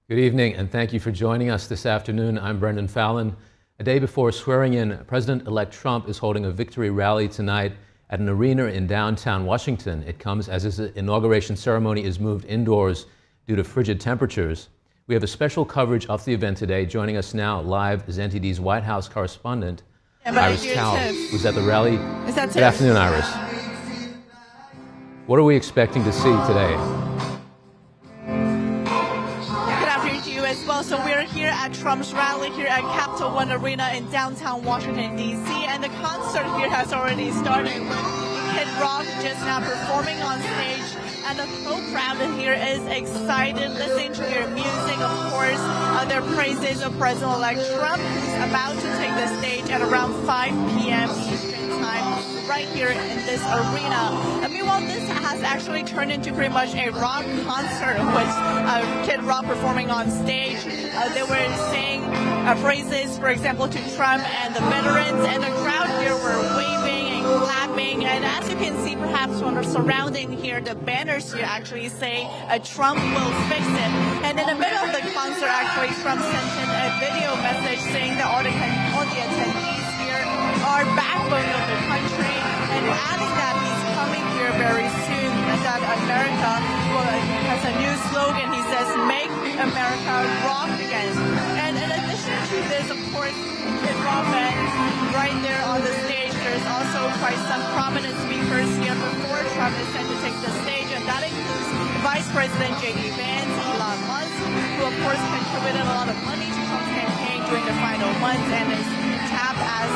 Good evening, and thank you for joining us this afternoon. I'm Brendan Fallon. A day before swearing in, President-elect Trump is holding a victory rally tonight at an arena in downtown Washington. It comes as his inauguration ceremony is moved indoors due to frigid temperatures. We have a special coverage of the event today. Joining us now live is NTD's White House correspondent, Iris Tao, who's at the rally. Good afternoon, Iris. What are we expecting to see today? As well. So we're here at Trump's rally here at Capital One Arena in downtown Washington, D.C. And the concert here has already started with Kid Rock just now performing on stage. And the whole crowd here is excited listening to their music, of course, their praises of President-elect Trump, who's about to take the stage at around 5 p.m. Eastern Time right here in this arena. Meanwhile, this has actually turned into pretty much a rock concert with Kid Rock performing on stage. They were saying praises, for example, to Trump and the veterans, and the crowd here were waving and clapping. And as you can see, perhaps from the surrounding here, the banners here actually say, Trump will fix it. And in the middle of the concert, actually, Trump sent in a video message saying that all the attendees here are backbone of the country, and adding that he's coming here very soon, and that America has a new slogan. He says, "Make America Rock Again." And in addition to this, of course, Kid Rock band right there on the stage. There's also quite some prominent speakers here before Trump is set to take the stage, and that includes Vice President J.D. Vance, Elon Musk, who of course contributed a lot of money to Trump's campaign during the final months and is tapped as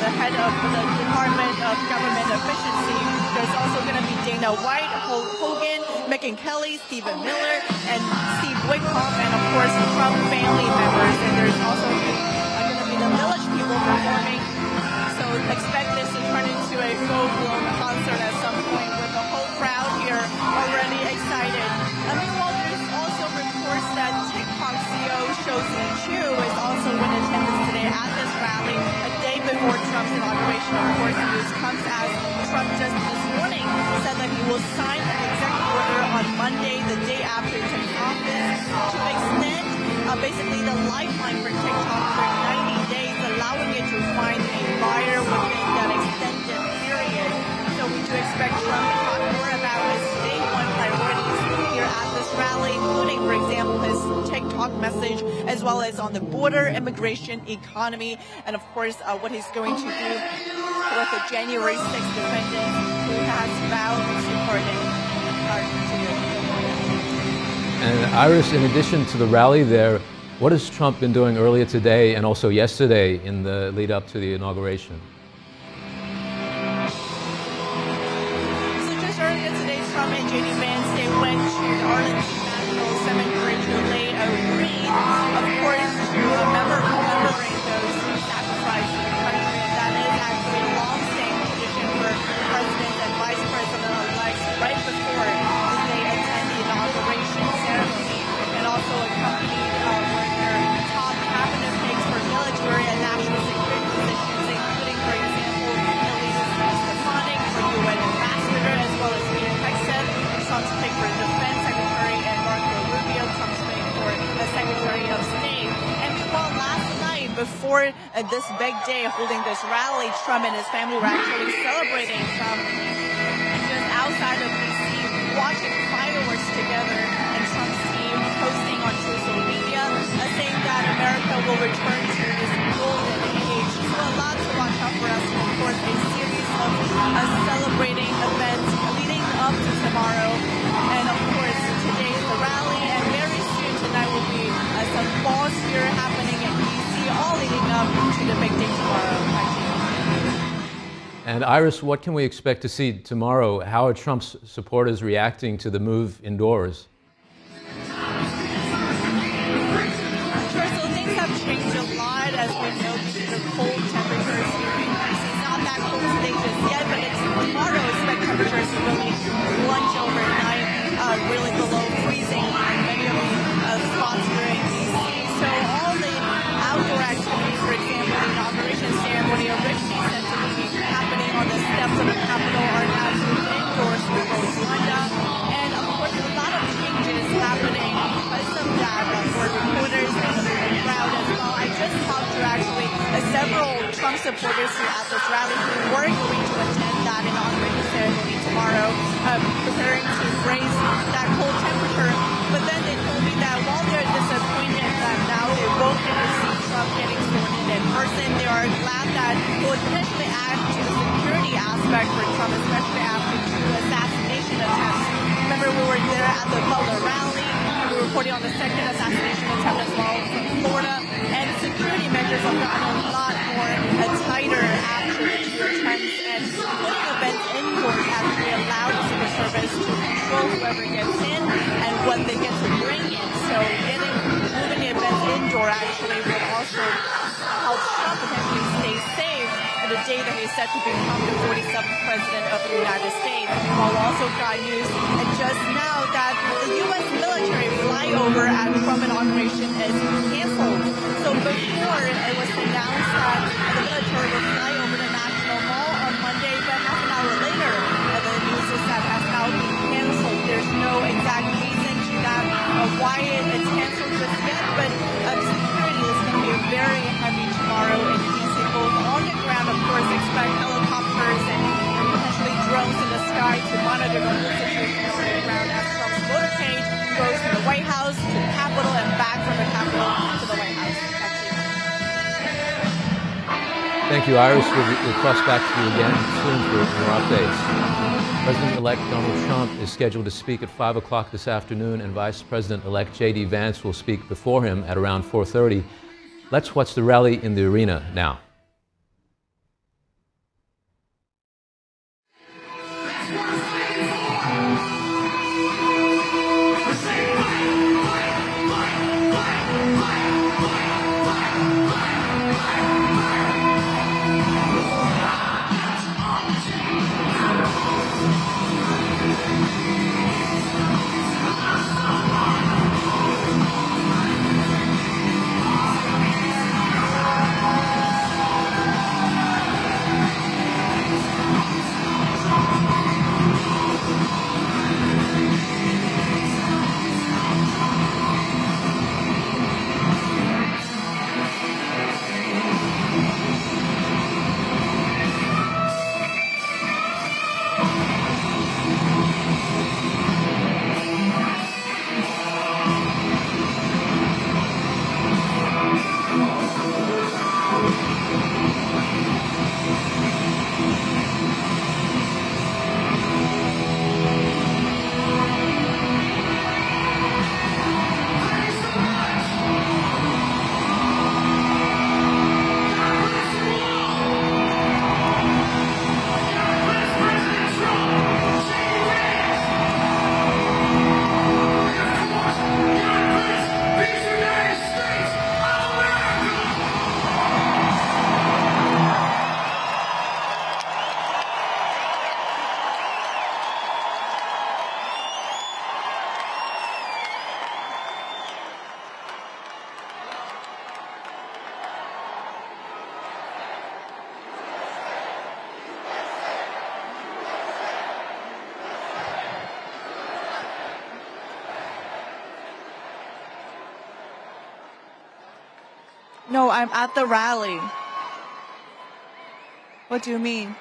the head of the Department of Government Efficiency. There's also going to be Dana White, Hogan, Megyn Kelly, Stephen Miller, and Steve Witkoff, and of course the Trump family members. And there's also going to be the Village people performing. So expect this to turn into a full-blown concert at some point with the whole crowd here already excited. Meanwhile, there's also reports that TikTok CEO Shou Chu is also in attendance today at this rally, a day before Trump's inauguration. Of course, news comes as Trump just this morning said that he will sign an executive order on Monday, the day after he takes office, to extend basically the lifeline for TikTok for 90 days, allowing it to find a buyer within that extended period. So we do expect Trump to talk more about his day one priorities here at this rally, including, for example, his TikTok message, as well as on the border, immigration, economy, and of course, what he's going to do with the January 6th defendants who has vowed to pardon. And Iris, in addition to the rally there, what has Trump been doing earlier today and also yesterday in the lead up to the inauguration? So just earlier today, Trump and J.D. Vance, they went to the Arlington National Cemetery to lay a wreath, of course, to commemorate those who sacrificed the country. That is actually a long-standing tradition for presidents and vice president-elects right before they attend the inauguration ceremony, and also accompanied with their top cabinet picks for military and national security positions, including, for example, Elise Stefanik for UN ambassador, as well as Pete Hegseth, Trump's pick for defense secretary, and Marco Rubio, Trump's pick for the Secretary of State. And meanwhile, last night, before this big day holding this rally, Trump and his family were actually celebrating from just outside of D.C., watching fireworks together, and Trump's team posting on social media, saying that America will return to this golden age. So a lot to watch out for us, and of course a series of celebrating events leading up to tomorrow. And of course today is the rally, and very soon tonight will be some balls here happening in D.C., all leading up to the big day tomorrow. And Iris, what can we expect to see tomorrow? How are Trump's supporters reacting to the move indoors? Sure, so things have changed a lot, as we know, due to the cold temperatures here in D.C. It's not that cold today just yet, but tomorrow expect temperatures to really plunge overnight, really below freezing in many of the spots here in D.C. So all the outdoor activities, for example, the inauguration ceremony originally said to be happening on the steps of the Capitol are now moved indoors to Rwanda. And of course, a lot of changes rally who were going to attend that inauguration ceremony tomorrow, preparing to raise that cold temperature. But then they told me that while they're disappointed that now they won't get to see Trump getting sworn in person, they are glad that it would potentially add to the security aspect for Trump, especially after two assassination attempts. Remember, we were there at the Butler rally. We were reporting on the second assassination attempt as well from Florida, and security measures have gotten a lot more tighter after the two attempts, and putting events indoors actually allowed the Secret Service to control whoever gets in and what they get to bring in. So moving the events indoor actually would also help Trump potentially stay safe on the day that he's set to become the 47th president of the United States. While also got news just now that the U.S. military flyover at Trump inauguration is canceled. So before it was announced that the military would fly over the National Mall on Monday, but half an hour later, the news is that has now been canceled. There's no exact reason to that why it's canceled just yet, but security is going to be very heavy tomorrow in D.C. both on the ground, of course, expect helicopters and potentially drones in the sky to monitor the whole situation on the ground as Trump's motorcade goes from the White House to the Capitol and back from the Capitol to the White House. Back to you. Thank you, Iris. We'll cross back to you again soon for more updates. President-elect Donald Trump is scheduled to speak at 5 o'clock this afternoon, and Vice President-elect J.D. Vance will speak before him at around 4:30. Let's watch the rally in the arena now. No, I'm at the rally. What do you mean?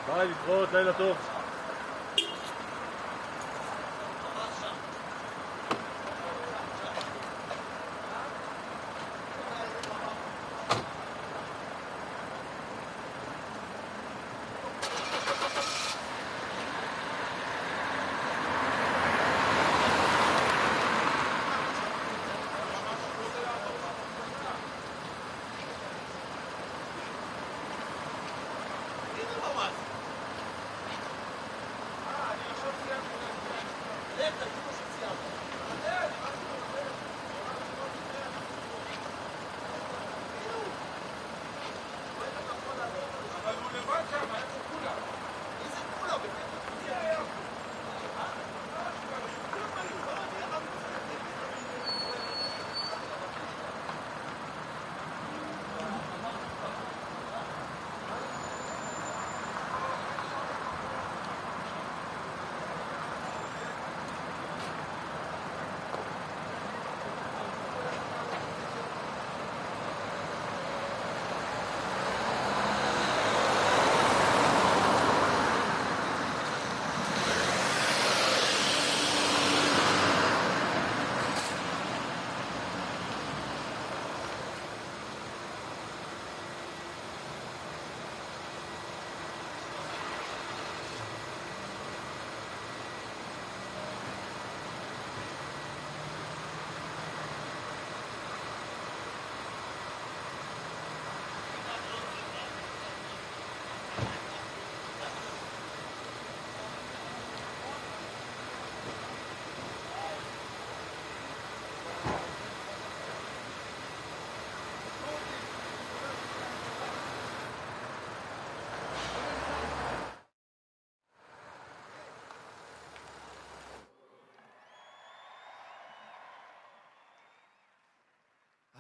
ביי, להתראות, לילה טוב.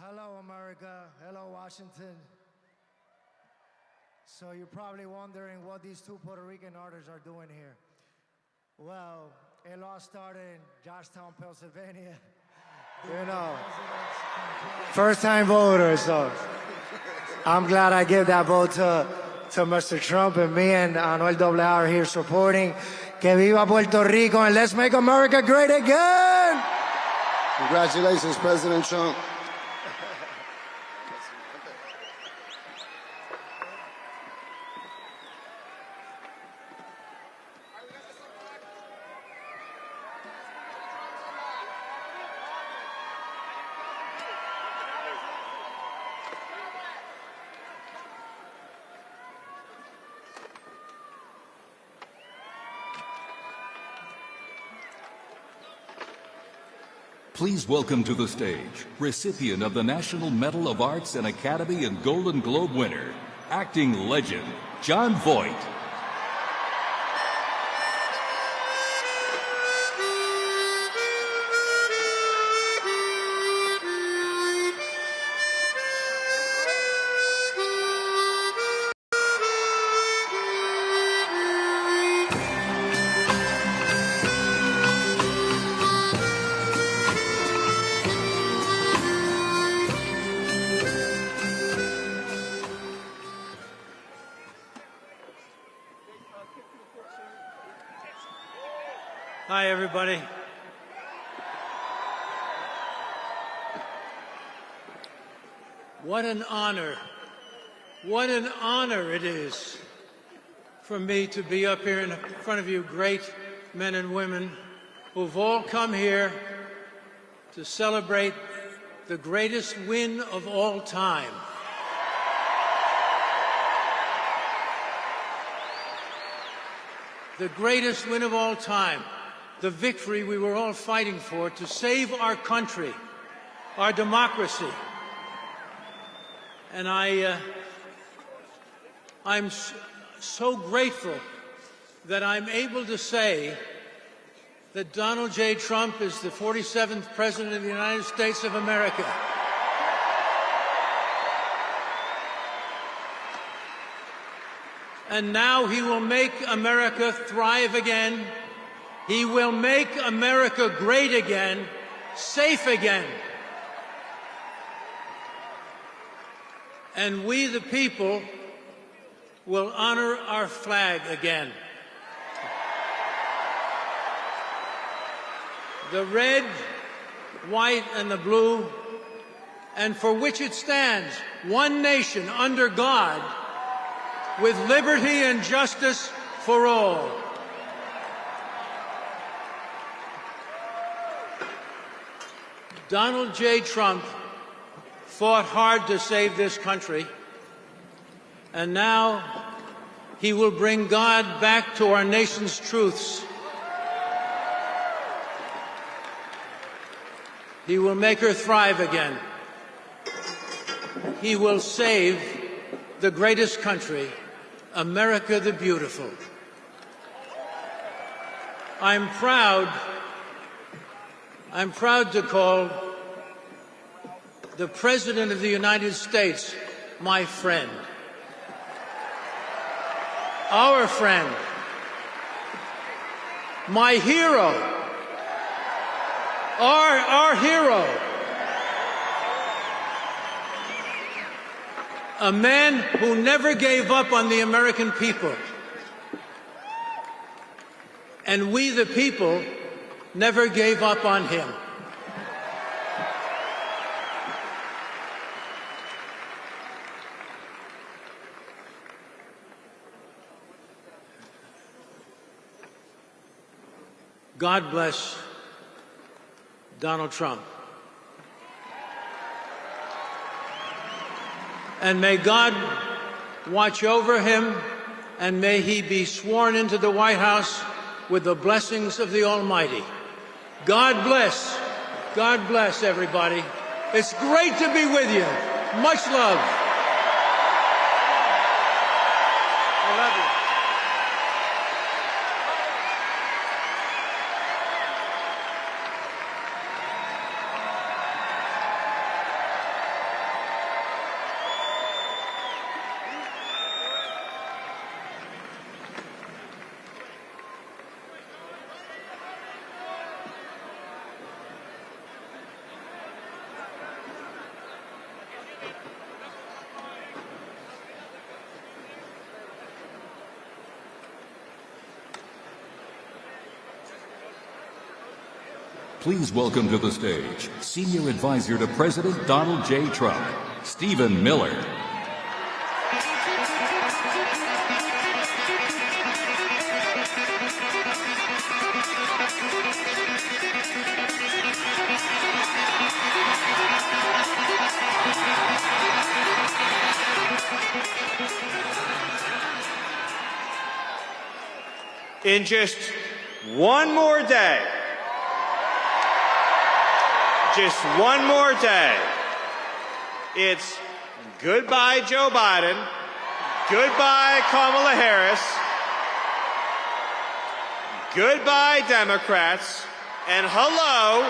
Hello, America. Hello, Washington. So you're probably wondering what these two Puerto Rican artists are doing here. Well, it all started in Georgetown, Pennsylvania. You know, first-time voters, so I'm glad I give that vote to Mr. Trump, and me and Anuel AA are here supporting. Que viva Puerto Rico, and let's make America great again! Congratulations, President Trump. Please welcome to the stage, recipient of the National Medal of Arts and Academy and Golden Globe winner, acting legend, Jon Voight. Hi, everybody. What an honor it is for me to be up here in front of you great men and women who've all come here to celebrate the greatest win of all time. The greatest win of all time. The victory we were all fighting for to save our country, our democracy. And I'm so grateful that I'm able to say that Donald J. Trump is the 47th President of the United States of America. And now he will make America thrive again. He will make America great again, safe again. And we, the people, will honor our flag again. The red, white, and the blue, and for which it stands, one nation under God, with liberty and justice for all. Donald J. Trump fought hard to save this country, and now he will bring God back to our nation's truths. He will make her thrive again. He will save the greatest country, America the beautiful. I'm proud to call the President of the United States my friend. Our friend. My hero. Our hero. A man who never gave up on the American people. And we, the people, never gave up on him. God bless Donald Trump. And may God watch over him, and may he be sworn into the White House with the blessings of the Almighty. God bless. God bless, everybody. It's great to be with you. Much love. I love you. Please welcome to the stage Senior Advisor to President Donald J. Trump, Stephen Miller. In just one more day, just one more day, it's goodbye Joe Biden, goodbye Kamala Harris, goodbye Democrats, and hello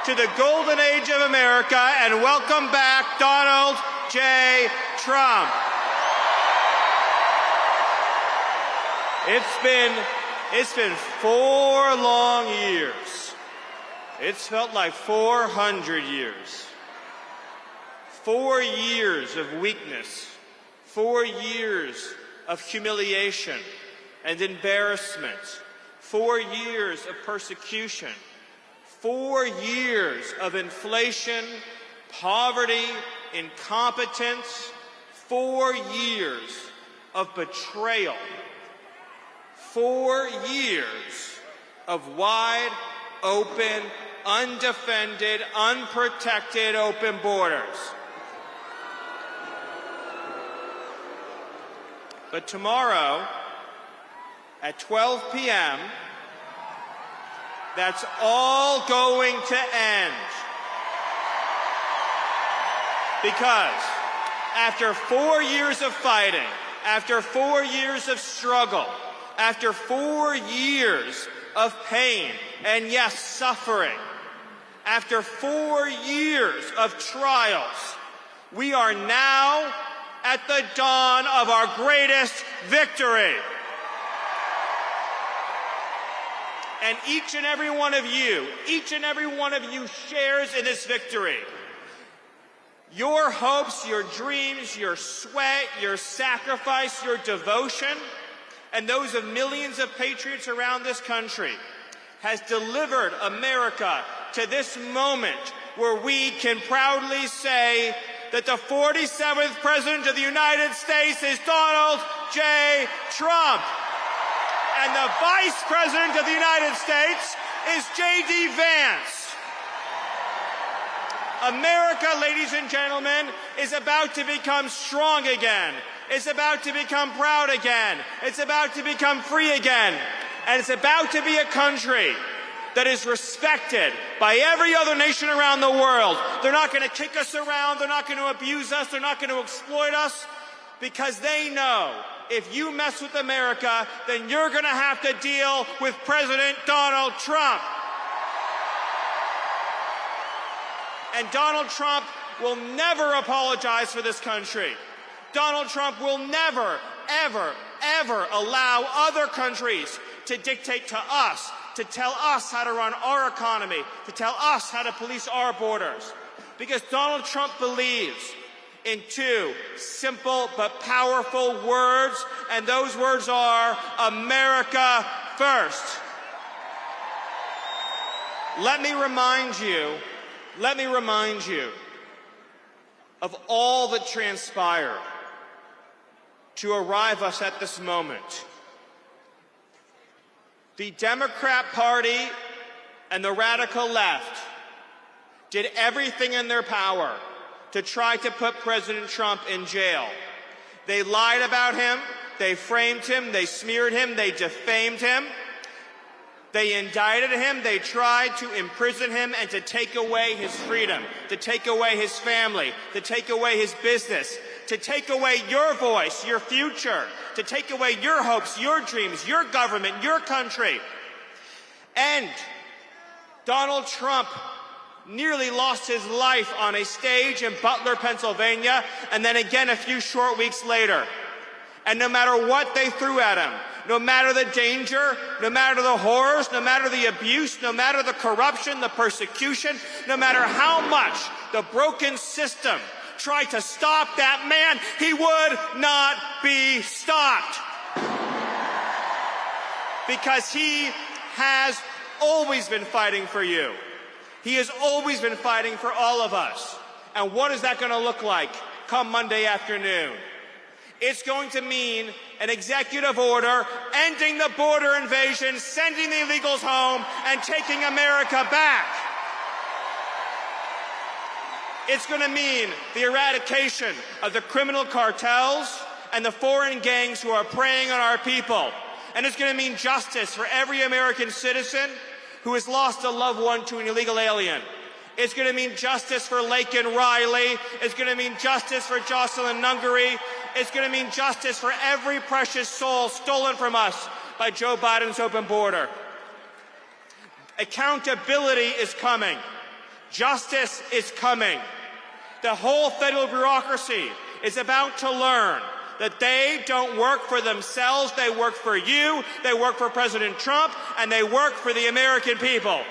to the golden age of America, and welcome back Donald J. Trump. It's been 4 long years. It's felt like 400 years. 4 years of weakness. 4 years of humiliation and embarrassment. 4 years of persecution. 4 years of inflation, poverty, incompetence. 4 years of betrayal. 4 years of wide open, undefended, unprotected open borders. But tomorrow, at 12 p.m., that's all going to end. Because after 4 years of fighting, after 4 years of struggle, after 4 years of pain, and yes, suffering, after 4 years of trials, we are now at the dawn of our greatest victory. And each and every one of you shares in this victory. Your hopes, your dreams, your sweat, your sacrifice, your devotion, and those of millions of patriots around this country has delivered America to this moment where we can proudly say that the 47th President of the United States is Donald J. Trump. And the Vice President of the United States is J.D. Vance. America, ladies and gentlemen, is about to become strong again. It's about to become proud again. It's about to become free again. And it's about to be a country that is respected by every other nation around the world. They're not going to kick us around. They're not going to abuse us. They're not going to exploit us, because they know if you mess with America, then you're going to have to deal with President Donald Trump. And Donald Trump will never apologize for this country. Donald Trump will never, ever, ever allow other countries to dictate to us, to tell us how to run our economy, to tell us how to police our borders. Because Donald Trump believes in two simple but powerful words, and those words are America first. Let me remind you of all that transpired to arrive us at this moment. The Democrat Party and the radical left did everything in their power to try to put President Trump in jail. They lied about him, they framed him, they smeared him, they defamed him, they indicted him, they tried to imprison him and to take away his freedom, to take away his family, to take away his business, to take away your voice, your future, to take away your hopes, your dreams, your government, your country. And Donald Trump nearly lost his life on a stage in Butler, Pennsylvania, and then again a few short weeks later. And no matter what they threw at him, no matter the danger, no matter the horrors, no matter the abuse, no matter the corruption, the persecution, no matter how much the broken system tried to stop that man, he would not be stopped. Because he has always been fighting for you. He has always been fighting for all of us. And what is that going to look like come Monday afternoon? It's going to mean an executive order ending the border invasion, sending the illegals home, and taking America back. It's going to mean the eradication of the criminal cartels and the foreign gangs who are preying on our people. And it's going to mean justice for every American citizen who has lost a loved one to an illegal alien. It's going to mean justice for Laken Riley. It's going to mean justice for Jocelyn Nungaray. It's going to mean justice for every precious soul stolen from us by Joe Biden's open border. Accountability is coming. Justice is coming. The whole federal bureaucracy is about to learn that they don't work for themselves, they work for you, they work for President Trump, and they work for the American people.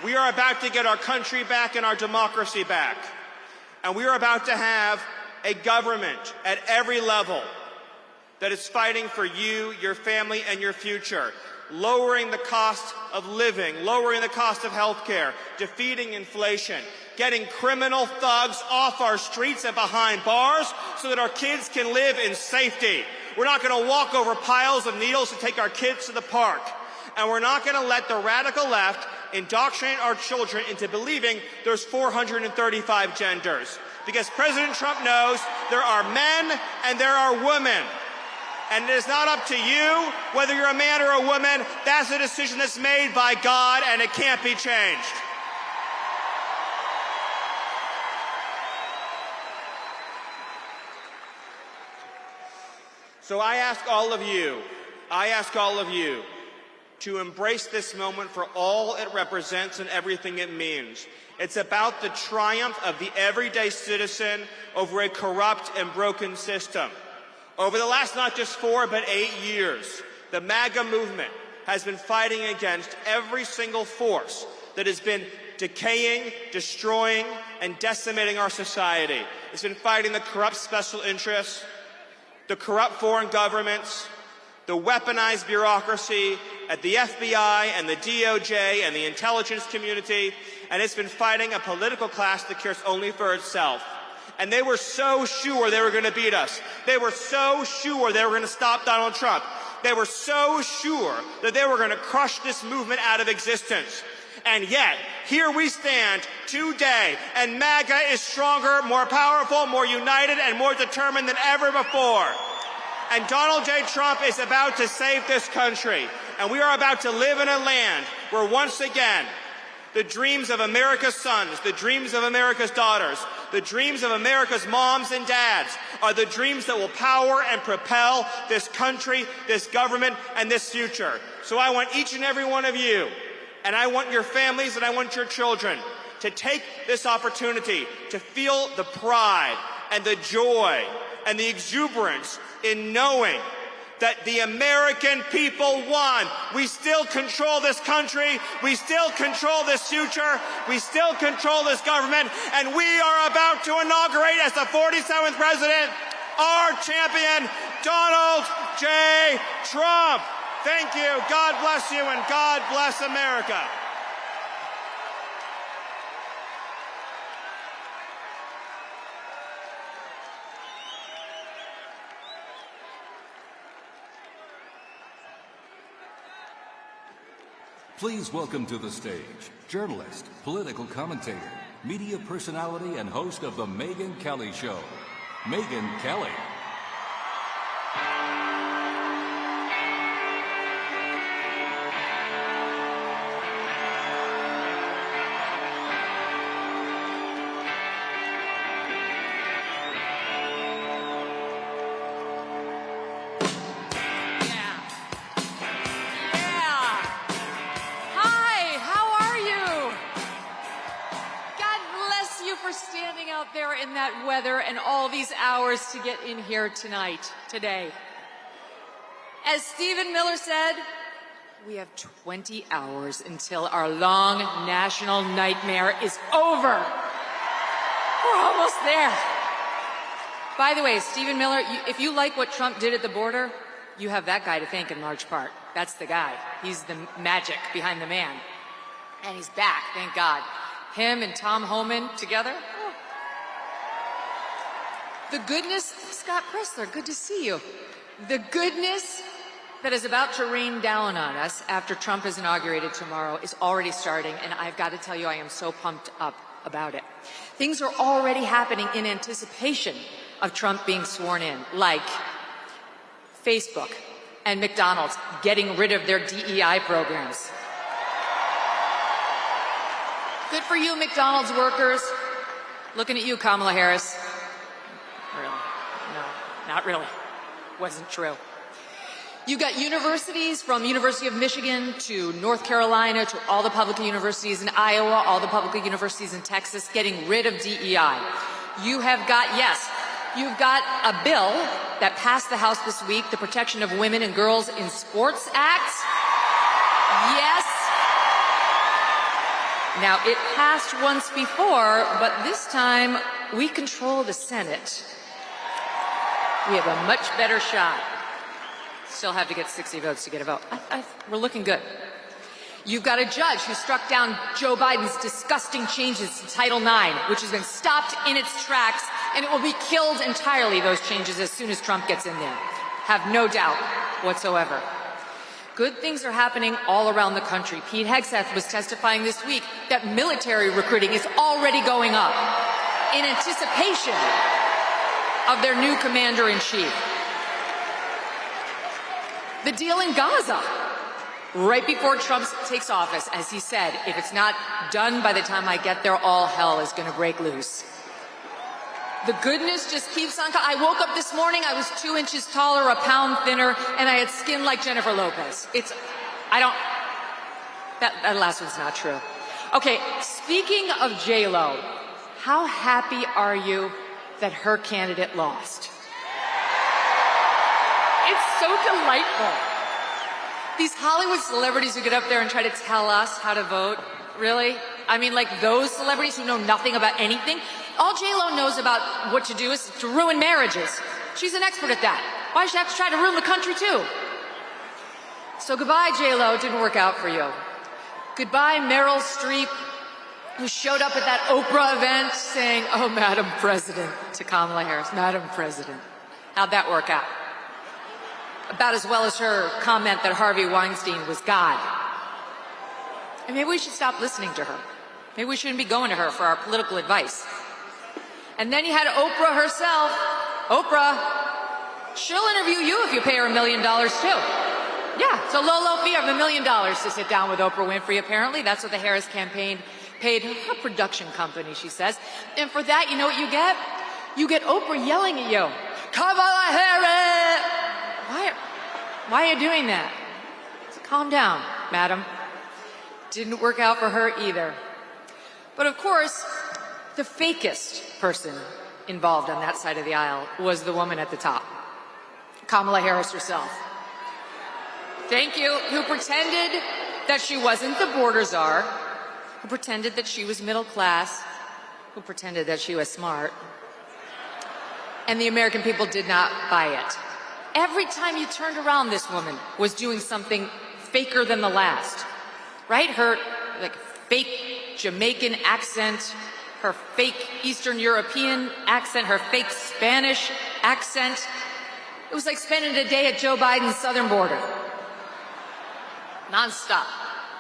We are about to get our country back and our democracy back. And we are about to have a government at every level that is fighting for you, your family, and your future, lowering the cost of living, lowering the cost of health care, defeating inflation, getting criminal thugs off our streets and behind bars so that our kids can live in safety. We're not going to walk over piles of needles to take our kids to the park. And we're not going to let the radical left indoctrinate our children into believing there's 435 genders. Because President Trump knows there are men and there are women. And it is not up to you whether you're a man or a woman. That's a decision that's made by God, and it can't be changed. So I ask all of you to embrace this moment for all it represents and everything it means. It's about the triumph of the everyday citizen over a corrupt and broken system. Over the last not just 4 but 8 years, the MAGA movement has been fighting against every single force that has been decaying, destroying, and decimating our society. It's been fighting the corrupt special interests, the corrupt foreign governments, the weaponized bureaucracy at the FBI and the DOJ and the intelligence community, and it's been fighting a political class that cares only for itself. And they were so sure they were going to beat us. They were so sure they were going to stop Donald Trump. They were so sure that they were going to crush this movement out of existence. And yet, here we stand today, and MAGA is stronger, more powerful, more united, and more determined than ever before. And Donald J. Trump is about to save this country. And we are about to live in a land where once again, the dreams of America's sons, the dreams of America's daughters, the dreams of America's moms and dads are the dreams that will power and propel this country, this government, and this future. So I want each and every one of you, and I want your families, and I want your children to take this opportunity to feel the pride and the joy and the exuberance in knowing that the American people won. We still control this country. We still control this future. We still control this government. And we are about to inaugurate as the 47th president our champion, Donald J. Trump. Thank you. God bless you, and God bless America. Please welcome to the stage journalist, political commentator, media personality, and host of The Megyn Kelly Show, Megyn Kelly. In that weather and all these hours to get in here today. As Stephen Miller said, we have 20 hours until our long national nightmare is over. We're almost there. By the way, Stephen Miller, if you like what Trump did at the border, you have that guy to thank in large part. That's the guy. He's the magic behind the man. And he's back, thank God. Him and Tom Homan together. The goodness, Scott Pressler, good to see you. The goodness that is about to rain down on us after Trump is inaugurated tomorrow is already starting, and I've got to tell you, I am so pumped up about it. Things are already happening in anticipation of Trump being sworn in, like Facebook and McDonald's getting rid of their DEI programs. Good for you, McDonald's workers. Looking at you, Kamala Harris. Really? No, not really. Wasn't true. You got universities from University of Michigan to North Carolina to all the public universities in Iowa, all the public universities in Texas getting rid of DEI. You have got, yes, you've got a bill that passed the House this week, the Protection of Women and Girls in Sports Act. Yes. Now, it passed once before, but this time we control the Senate. We have a much better shot. Still have to get 60 votes to get a vote. We're looking good. You've got a judge who struck down Joe Biden's disgusting changes to Title IX, which has been stopped in its tracks, and it will be killed entirely, those changes, as soon as Trump gets in there. Have no doubt whatsoever. Good things are happening all around the country. Pete Hegseth was testifying this week that military recruiting is already going up in anticipation of their new commander-in-chief. The deal in Gaza, right before Trump takes office, as he said, if it's not done by the time I get there, all hell is going to break loose. The goodness just keeps on coming. I woke up this morning, I was 2 inches taller, a pound thinner, and I had skin like Jennifer Lopez. That last one's not true. Okay, speaking of J-Lo, how happy are you that her candidate lost? It's so delightful. These Hollywood celebrities who get up there and try to tell us how to vote, really? I mean, like those celebrities who know nothing about anything. All J-Lo knows about what to do is to ruin marriages. She's an expert at that. Why does she have to try to ruin the country too? So goodbye, J-Lo. Didn't work out for you. Goodbye, Meryl Streep, who showed up at that Oprah event saying, "Oh, Madam President," to Kamala Harris. Madam President. How'd that work out? About as well as her comment that Harvey Weinstein was God. And maybe we should stop listening to her. Maybe we shouldn't be going to her for our political advice. And then you had Oprah herself. Oprah, she'll interview you if you pay her $1 million too. Yeah, so low fee of $1 million to sit down with Oprah Winfrey, apparently. That's what the Harris campaign paid her production company, she says. And for that, you know what you get? You get Oprah yelling at you. Kamala Harris! Why are you doing that? So calm down, madam. Didn't work out for her either. But of course, the fakest person involved on that side of the aisle was the woman at the top, Kamala Harris herself. Thank you, who pretended that she wasn't the border czar, who pretended that she was middle class, who pretended that she was smart. And the American people did not buy it. Every time you turned around, this woman was doing something faker than the last, right? Her fake Jamaican accent, her fake Eastern European accent, her fake Spanish accent. It was like spending a day at Joe Biden's southern border. Non-stop,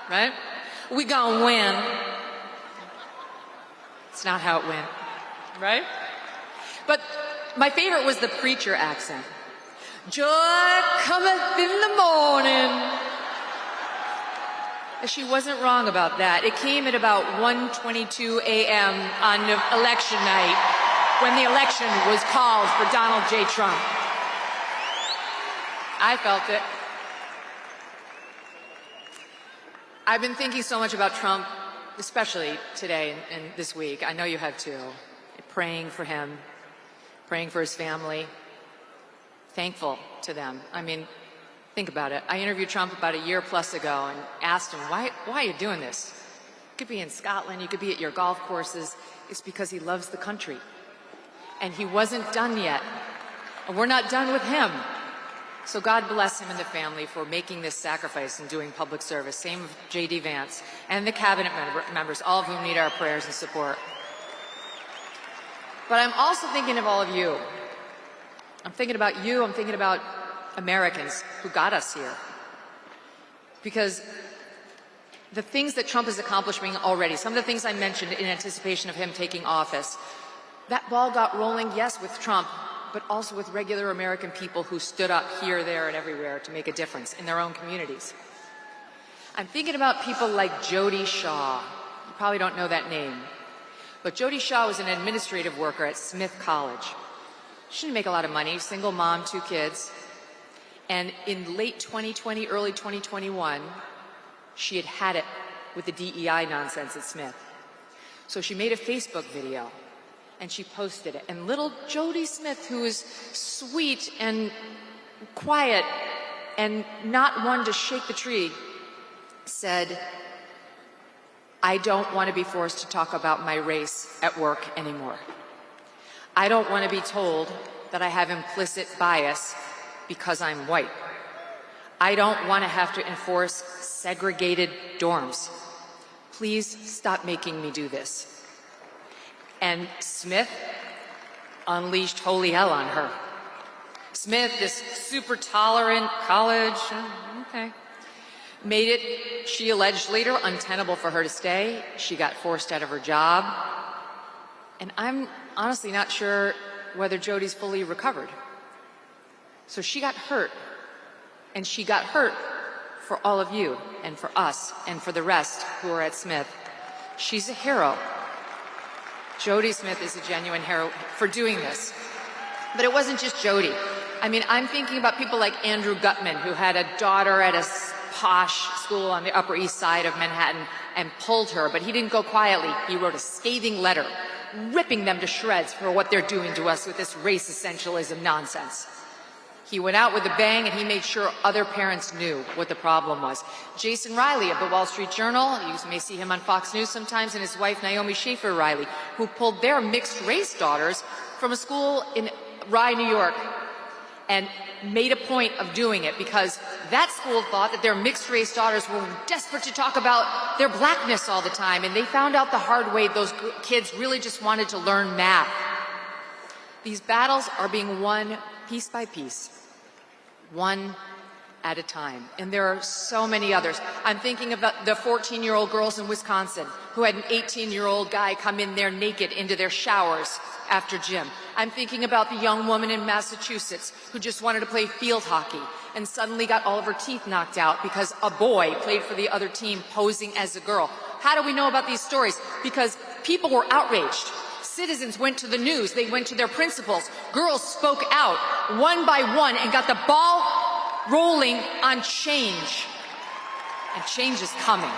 right? We gonna win. It's not how it went, right? But my favorite was the preacher accent. Joy cometh in the morning. She wasn't wrong about that. It came at about 1:22 a.m. on election night when the election was called for Donald J. Trump. I felt it. I've been thinking so much about Trump, especially today and this week. I know you have too. Praying for him, praying for his family, thankful to them. I mean, think about it. I interviewed Trump about a year plus ago and asked him, why are you doing this? You could be in Scotland, you could be at your golf courses. It's because he loves the country. And he wasn't done yet. And we're not done with him. So God bless him and the family for making this sacrifice and doing public service. Same with J.D. Vance and the cabinet members, all of whom need our prayers and support. But I'm also thinking of all of you. I'm thinking about you. I'm thinking about Americans who got us here. Because the things that Trump is accomplishing already, some of the things I mentioned in anticipation of him taking office, that ball got rolling, yes, with Trump, but also with regular American people who stood up here, there, and everywhere to make a difference in their own communities. I'm thinking about people like Jody Shaw. You probably don't know that name. But Jody Shaw was an administrative worker at Smith College. She didn't make a lot of money, single mom, 2 kids. And in late 2020, early 2021, she had it with the DEI nonsense at Smith. So she made a Facebook video and she posted it. And little Jody Smith, who is sweet and quiet and not one to shake the tree, said, I don't want to be forced to talk about my race at work anymore. I don't want to be told that I have implicit bias because I'm white. I don't want to have to enforce segregated dorms. Please stop making me do this. And Smith unleashed holy hell on her. Smith, this super tolerant college, okay, made it, she alleged later, untenable for her to stay. She got forced out of her job. And I'm honestly not sure whether Jody's fully recovered. So she got hurt. And she got hurt for all of you and for us and for the rest who are at Smith. She's a hero. Jody Smith is a genuine hero for doing this. But it wasn't just Jody. I mean, I'm thinking about people like Andrew Gutman, who had a daughter at a posh school on the Upper East Side of Manhattan and pulled her, but he didn't go quietly. He wrote a scathing letter, ripping them to shreds for what they're doing to us with this race essentialism nonsense. He went out with a bang and he made sure other parents knew what the problem was. Jason Riley of the Wall Street Journal, you may see him on Fox News sometimes, and his wife Naomi Schaefer Riley, who pulled their mixed race daughters from a school in Rye, New York, and made a point of doing it because that school thought that their mixed race daughters were desperate to talk about their blackness all the time, and they found out the hard way those kids really just wanted to learn math. These battles are being won piece by piece, one at a time. And there are so many others. I'm thinking about the 14-year-old girls in Wisconsin who had an 18-year-old guy come in there naked into their showers after gym. I'm thinking about the young woman in Massachusetts who just wanted to play field hockey and suddenly got all of her teeth knocked out because a boy played for the other team posing as a girl. How do we know about these stories? Because people were outraged. Citizens went to the news. They went to their principals. Girls spoke out one by one and got the ball rolling on change. And change is coming.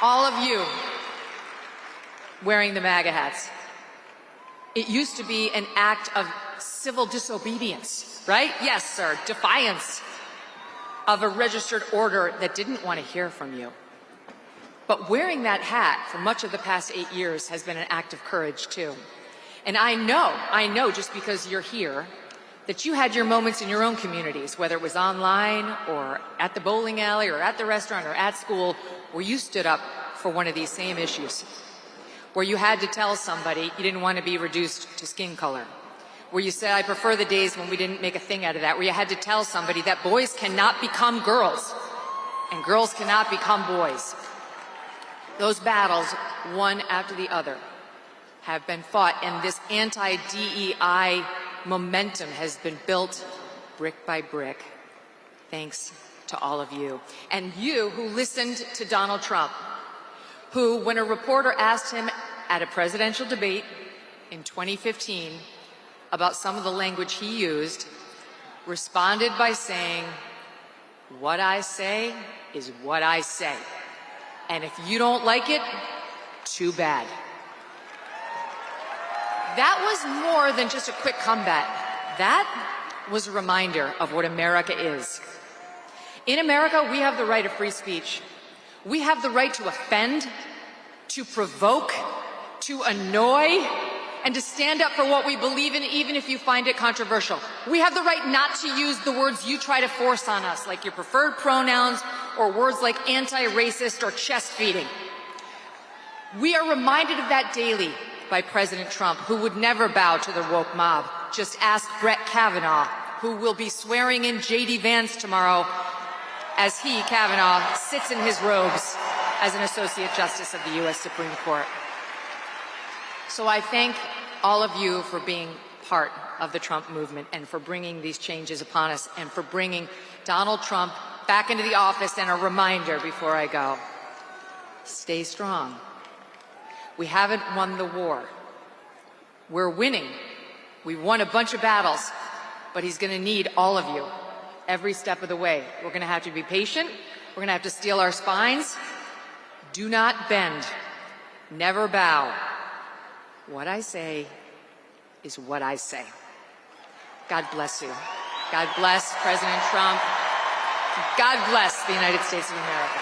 All of you wearing the MAGA hats. It used to be an act of civil disobedience, right? Yes, sir, defiance of a registered order that didn't want to hear from you. But wearing that hat for much of the past 8 years has been an act of courage, too. And I know just because you're here, that you had your moments in your own communities, whether it was online or at the bowling alley or at the restaurant or at school, where you stood up for one of these same issues, where you had to tell somebody you didn't want to be reduced to skin color, where you said, I prefer the days when we didn't make a thing out of that, where you had to tell somebody that boys cannot become girls and girls cannot become boys. Those battles, one after the other, have been fought, and this anti-DEI momentum has been built brick by brick, thanks to all of you. And you who listened to Donald Trump, who, when a reporter asked him at a presidential debate in 2015 about some of the language he used, responded by saying, "What I say is what I say. And if you don't like it, too bad." That was more than just a quick comeback. That was a reminder of what America is. In America, we have the right of free speech. We have the right to offend, to provoke, to annoy, and to stand up for what we believe in, even if you find it controversial. We have the right not to use the words you try to force on us, like your preferred pronouns or words like anti-racist or chest feeding. We are reminded of that daily by President Trump, who would never bow to the woke mob. Just ask Brett Kavanaugh, who will be swearing in J.D. Vance tomorrow as he, Kavanaugh, sits in his robes as an Associate Justice of the U.S. Supreme Court. So I thank all of you for being part of the Trump movement and for bringing these changes upon us and for bringing Donald Trump back into the office. And a reminder before I go, stay strong. We haven't won the war. We're winning. We've won a bunch of battles, but he's going to need all of you every step of the way. We're going to have to be patient. We're going to have to steel our spines. Do not bend. Never bow. What I say is what I say. God bless you. God bless President Trump. God bless the United States of America.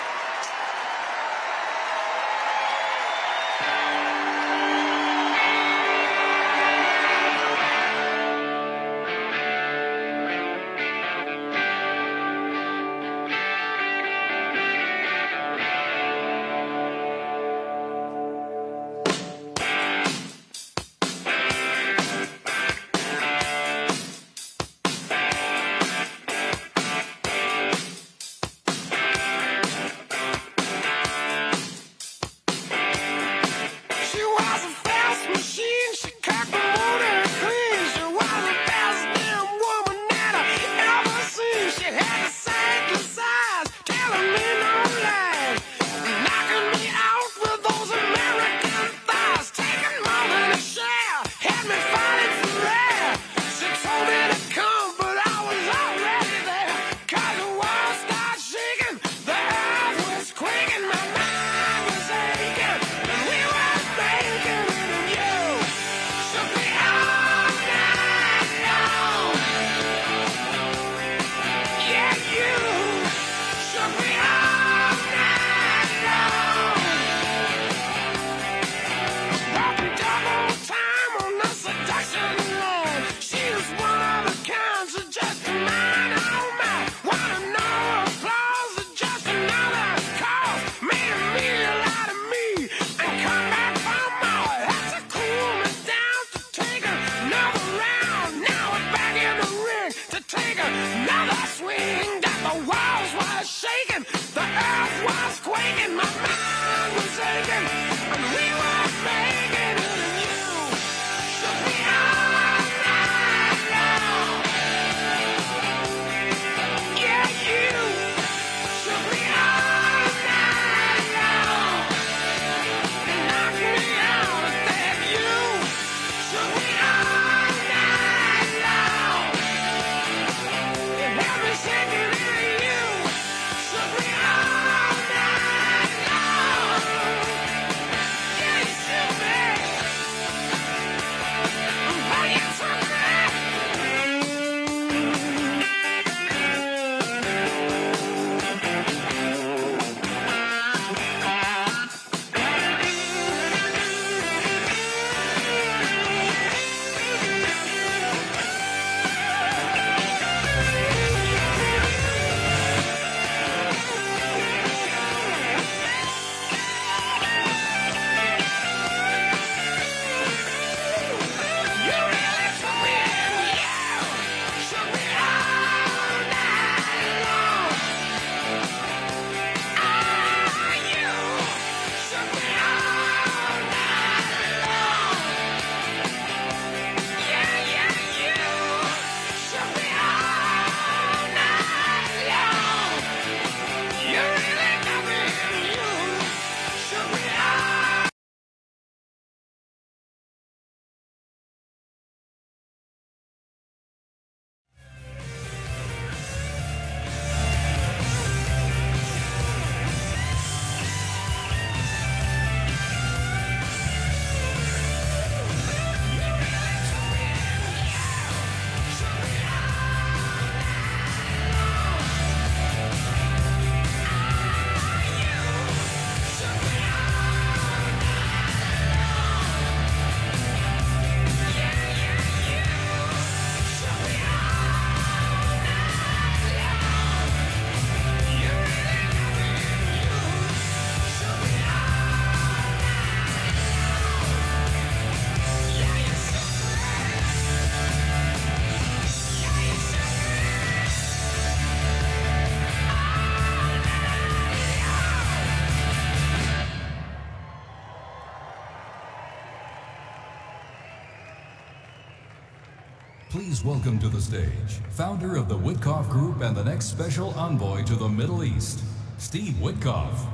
Please welcome to the stage, founder of the Witkoff Group and the next special envoy to the Middle East, Steve Witkoff.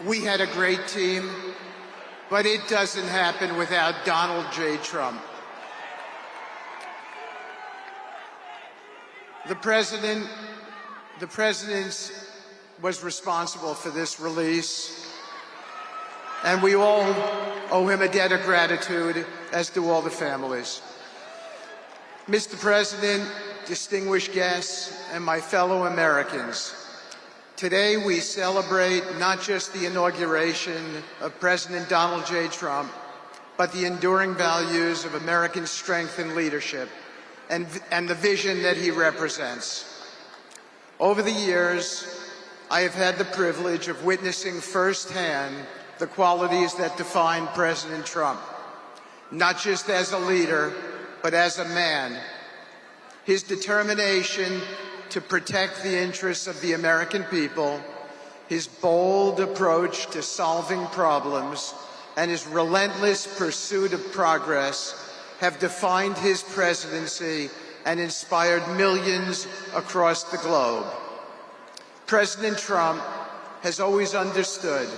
We had a great team, but it doesn't happen without Donald J. Trump. The President was responsible for this release, and we all owe him a debt of gratitude, as do all the families. Mr. President, distinguished guests, and my fellow Americans, today we celebrate not just the inauguration of President Donald J. Trump, but the enduring values of American strength and leadership, and the vision that he represents. Over the years, I have had the privilege of witnessing firsthand the qualities that define President Trump, not just as a leader, but as a man. His determination to protect the interests of the American people, his bold approach to solving problems, and his relentless pursuit of progress have defined his presidency and inspired millions across the globe. President Trump has always understood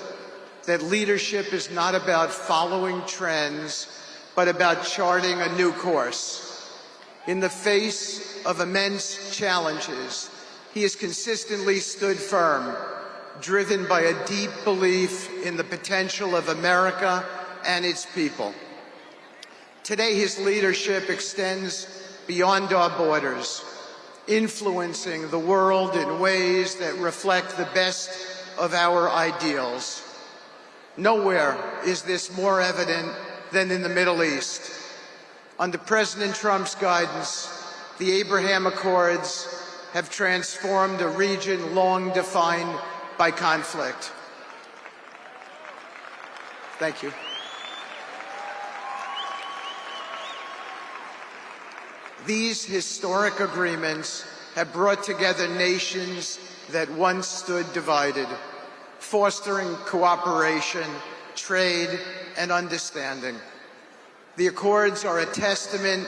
that leadership is not about following trends, but about charting a new course. In the face of immense challenges, he has consistently stood firm, driven by a deep belief in the potential of America and its people. Today, his leadership extends beyond our borders, influencing the world in ways that reflect the best of our ideals. Nowhere is this more evident than in the Middle East. Under President Trump's guidance, the Abraham Accords have transformed a region long defined by conflict. Thank you. These historic agreements have brought together nations that once stood divided, fostering cooperation, trade, and understanding. The Accords are a testament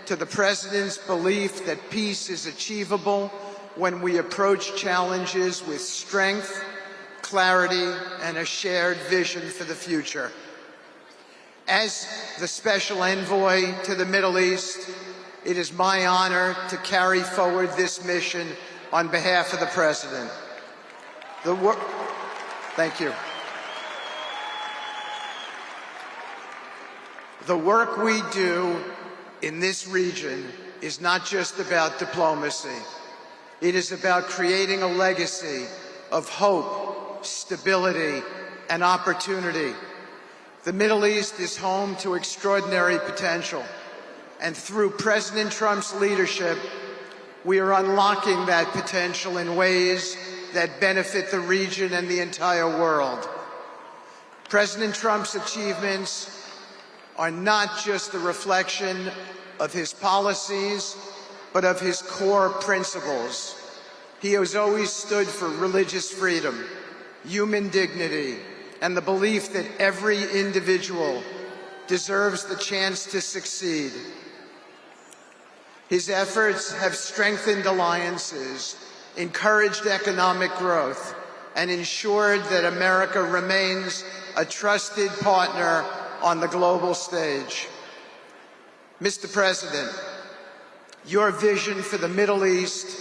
to the President's belief that peace is achievable when we approach challenges with strength, clarity, and a shared vision for the future. As the special envoy to the Middle East, it is my honor to carry forward this mission on behalf of the President. Thank you. The work we do in this region is not just about diplomacy. It is about creating a legacy of hope, stability, and opportunity. The Middle East is home to extraordinary potential, and through President Trump's leadership, we are unlocking that potential in ways that benefit the region and the entire world. President Trump's achievements are not just a reflection of his policies, but of his core principles. He has always stood for religious freedom, human dignity, and the belief that every individual deserves the chance to succeed. His efforts have strengthened alliances, encouraged economic growth, and ensured that America remains a trusted partner on the global stage. Mr. President, your vision for the Middle East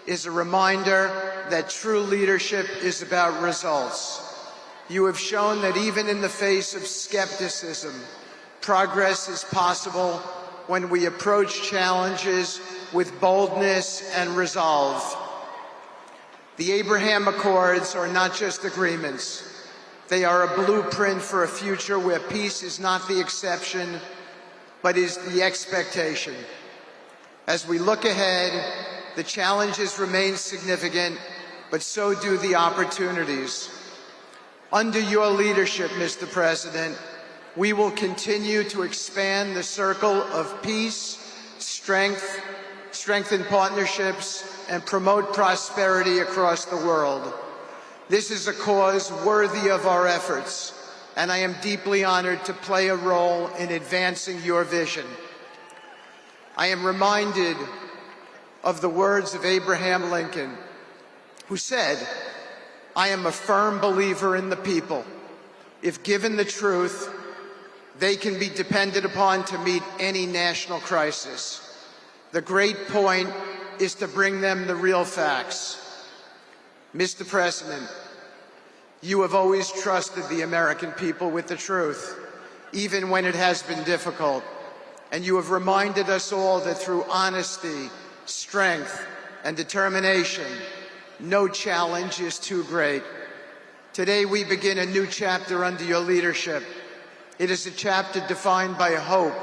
is a reminder that true leadership is about results. You have shown that even in the face of skepticism, progress is possible when we approach challenges with boldness and resolve. The Abraham Accords are not just agreements. They are a blueprint for a future where peace is not the exception, but is the expectation. As we look ahead, the challenges remain significant, but so do the opportunities. Under your leadership, Mr. President, we will continue to expand the circle of peace, strengthen partnerships, and promote prosperity across the world. This is a cause worthy of our efforts, and I am deeply honored to play a role in advancing your vision. I am reminded of the words of Abraham Lincoln, who said, "I am a firm believer in the people. If given the truth, they can be depended upon to meet any national crisis. The great point is to bring them the real facts." Mr. President, you have always trusted the American people with the truth, even when it has been difficult. And you have reminded us all that through honesty, strength, and determination, no challenge is too great. Today we begin a new chapter under your leadership. It is a chapter defined by hope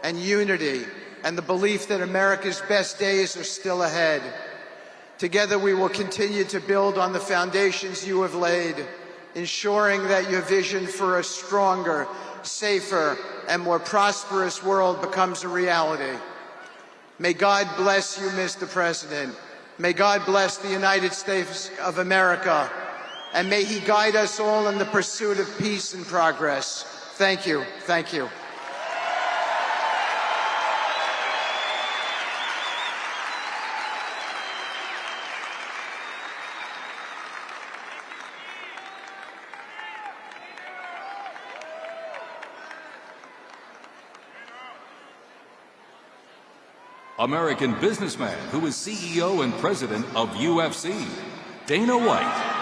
and unity and the belief that America's best days are still ahead. Together we will continue to build on the foundations you have laid, ensuring that your vision for a stronger, safer, and more prosperous world becomes a reality. May God bless you, Mr. President. May God bless the United States of America, and may He guide us all in the pursuit of peace and progress. Thank you. Thank you. American businessman who is CEO and president of UFC, Dana White.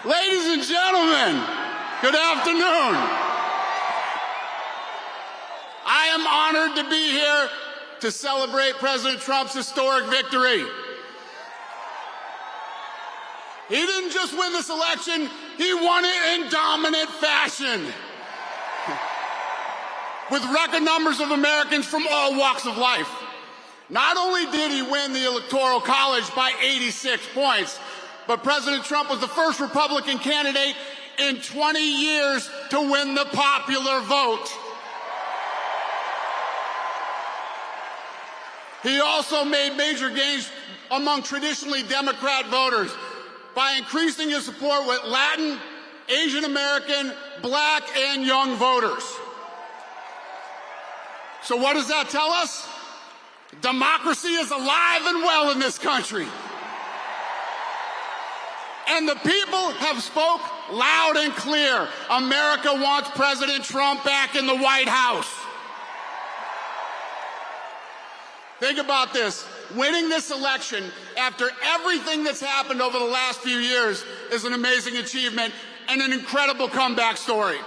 Ladies and gentlemen, good afternoon. I am honored to be here to celebrate President Trump's historic victory. He didn't just win this election, he won it in dominant fashion. With record numbers of Americans from all walks of life. Not only did he win the Electoral College by 86 points, but President Trump was the first Republican candidate in 20 years to win the popular vote. He also made major gains among traditionally Democrat voters by increasing his support with Latin, Asian American, Black, and young voters. So what does that tell us? Democracy is alive and well in this country. And the people have spoke loud and clear. America wants President Trump back in the White House. Think about this. Winning this election after everything that's happened over the last few years is an amazing achievement and an incredible comeback story.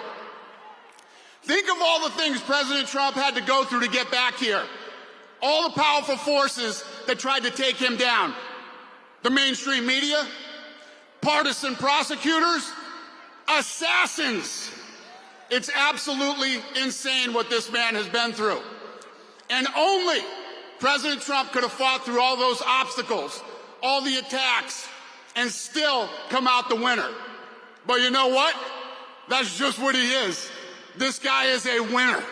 Think of all the things President Trump had to go through to get back here. All the powerful forces that tried to take him down. The mainstream media, partisan prosecutors, assassins. It's absolutely insane what this man has been through. And only President Trump could have fought through all those obstacles, all the attacks, and still come out the winner. But you know what? That's just what he is. This guy is a winner.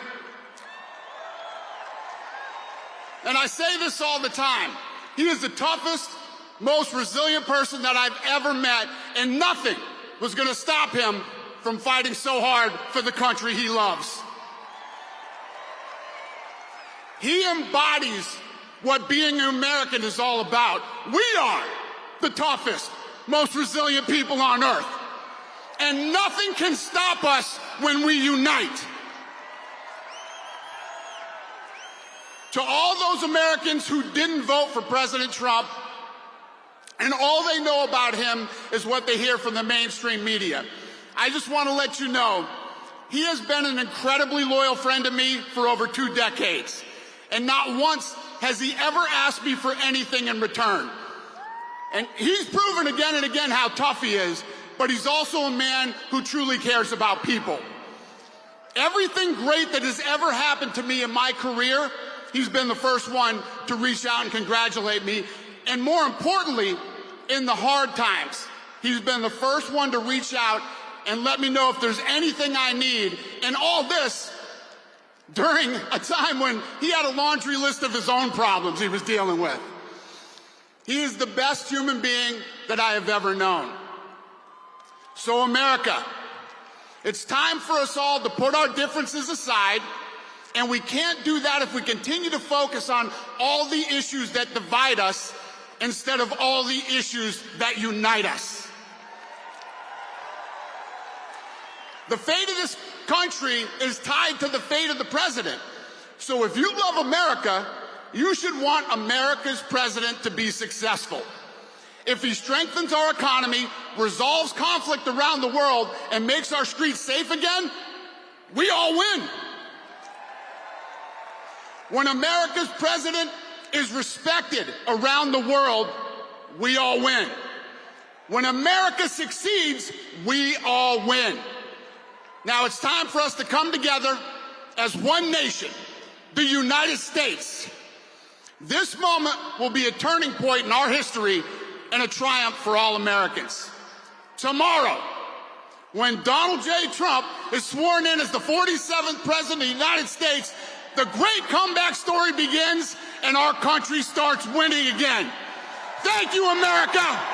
And I say this all the time. He is the toughest, most resilient person that I've ever met, and nothing was going to stop him from fighting so hard for the country he loves. He embodies what being an American is all about. We are the toughest, most resilient people on earth. And nothing can stop us when we unite. To all those Americans who didn't vote for President Trump, and all they know about him is what they hear from the mainstream media, I just want to let you know He has been an incredibly loyal friend to me for over 2 decades, and not once has he ever asked me for anything in return. And he's proven again and again how tough he is, but he's also a man who truly cares about people. Everything great that has ever happened to me in my career, he's been the first one to reach out and congratulate me. And more importantly, in the hard times, he's been the first one to reach out and let me know if there's anything I need. And all this during a time when he had a laundry list of his own problems he was dealing with. He is the best human being that I have ever known. So America, it's time for us all to put our differences aside, and we can't do that if we continue to focus on all the issues that divide us instead of all the issues that unite us. The fate of this country is tied to the fate of the president. So if you love America, you should want America's president to be successful. If he strengthens our economy, resolves conflict around the world, and makes our streets safe again, we all win. When America's president is respected around the world, we all win. When America succeeds, we all win. Now it's time for us to come together as one nation, the United States. This moment will be a turning point in our history and a triumph for all Americans. Tomorrow, when Donald J. Trump is sworn in as the 47th President of the United States, the great comeback story begins and our country starts winning again. Thank you, America!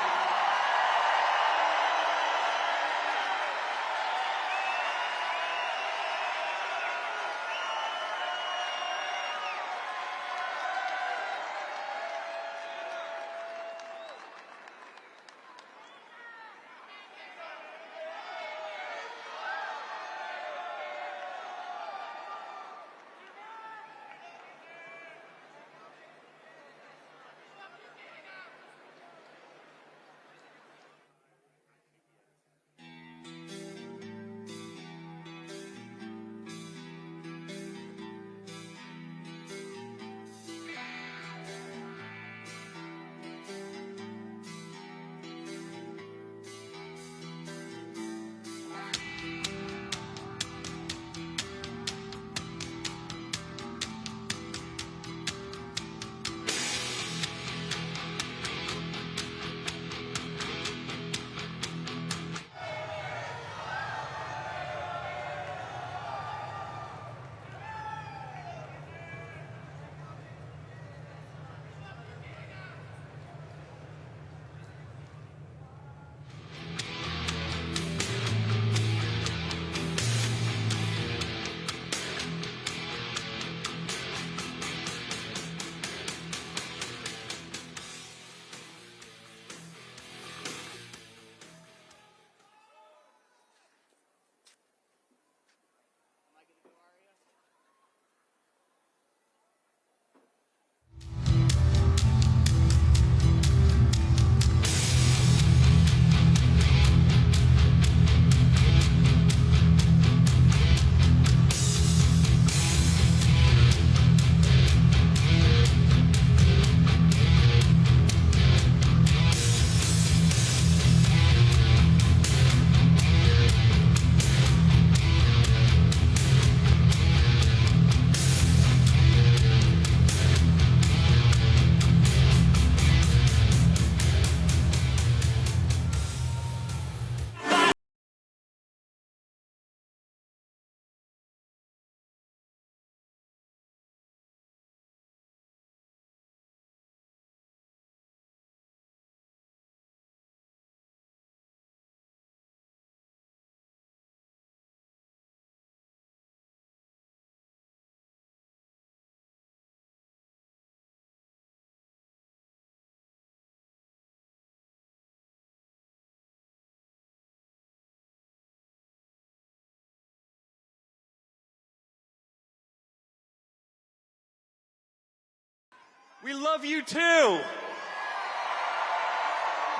We love you too.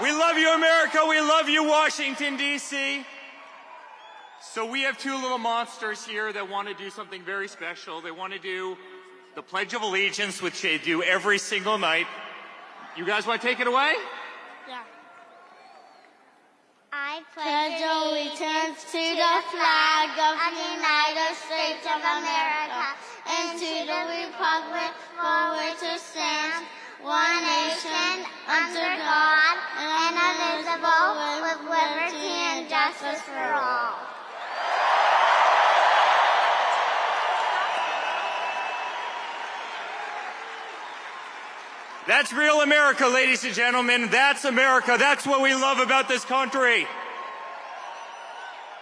We love you, America. We love you, Washington, D.C. So we have two little monsters here that want to do something very special. They want to do the Pledge of Allegiance, which they do every single night. You guys want to take it away? Yeah. I pledge allegiance to the flag of the United States of America and to the republic for which it stands, one nation, under God, indivisible, with liberty and justice for all. That's real America, ladies and gentlemen. That's America. That's what we love about this country.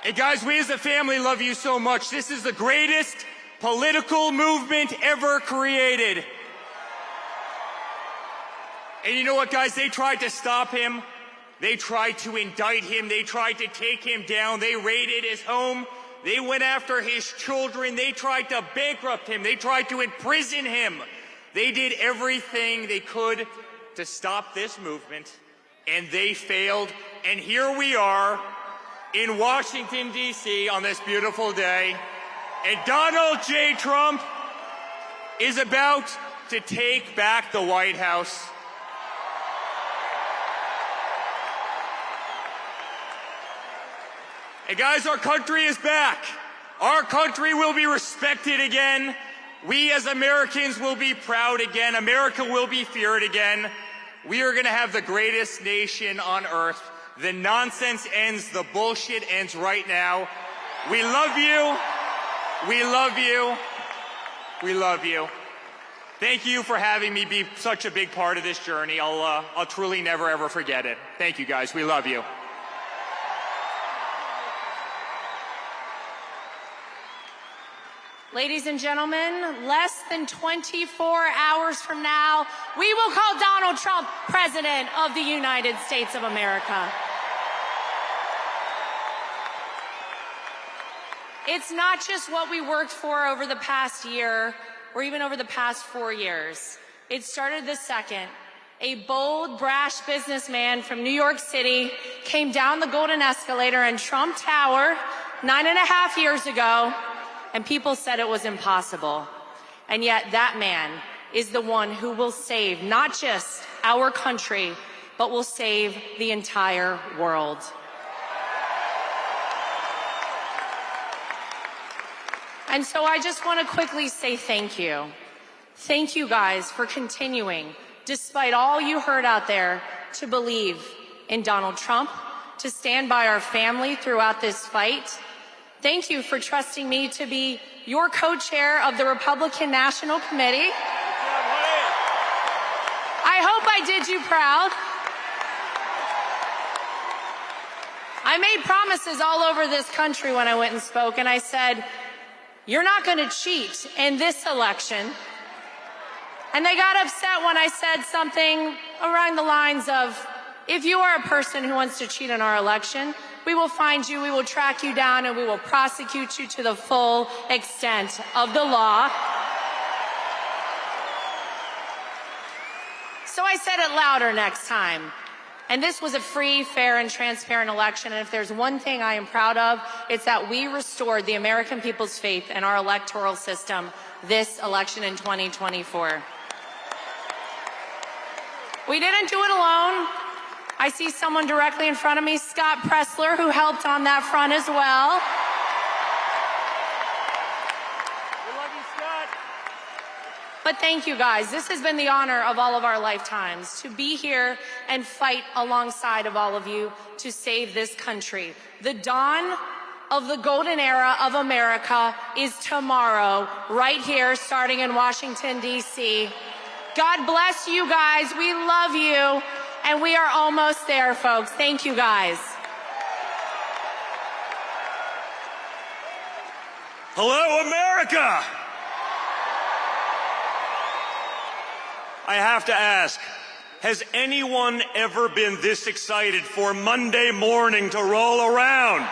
And guys, we as a family love you so much. This is the greatest political movement ever created. And you know what, guys? They tried to stop him. They tried to indict him. They tried to take him down. They raided his home. They went after his children. They tried to bankrupt him. They tried to imprison him. They did everything they could to stop this movement, and they failed. And here we are in Washington, D.C. on this beautiful day, and Donald J. Trump is about to take back the White House. And guys, our country is back. Our country will be respected again. We as Americans will be proud again. America will be feared again. We are going to have the greatest nation on earth. The nonsense ends. The bullshit ends right now. We love you. We love you. We love you. Thank you for having me be such a big part of this journey. I'll truly never ever forget it. Thank you guys. We love you. Ladies and gentlemen, less than 24 hours from now, we will call Donald Trump President of the United States of America. It's not just what we worked for over the past year or even over the past 4 years. It started the second a bold, brash businessman from New York City came down the golden escalator in Trump Tower 9.5 years ago, and people said it was impossible. And yet that man is the one who will save not just our country, but will save the entire world. And so I just want to quickly say thank you. Thank you guys for continuing, despite all you heard out there, to believe in Donald Trump, to stand by our family throughout this fight. Thank you for trusting me to be your co-chair of the Republican National Committee. I hope I did you proud. I made promises all over this country when I went and spoke, and I said, you're not going to cheat in this election. And they got upset when I said something around the lines of, if you are a person who wants to cheat in our election, we will find you, we will track you down, and we will prosecute you to the full extent of the law. So I said it louder next time. And this was a free, fair, and transparent election. And if there's one thing I am proud of, it's that we restored the American people's faith in our electoral system this election in 2024. We didn't do it alone. I see someone directly in front of me, Scott Pressler, who helped on that front as well. We love you, Scott. But thank you, guys. This has been the honor of all of our lifetimes, to be here and fight alongside of all of you to save this country. The dawn of the golden era of America is tomorrow, right here, starting in Washington, D.C. God bless you guys. We love you. And we are almost there, folks. Thank you, guys. Hello, America! I have to ask, has anyone ever been this excited for Monday morning to roll around?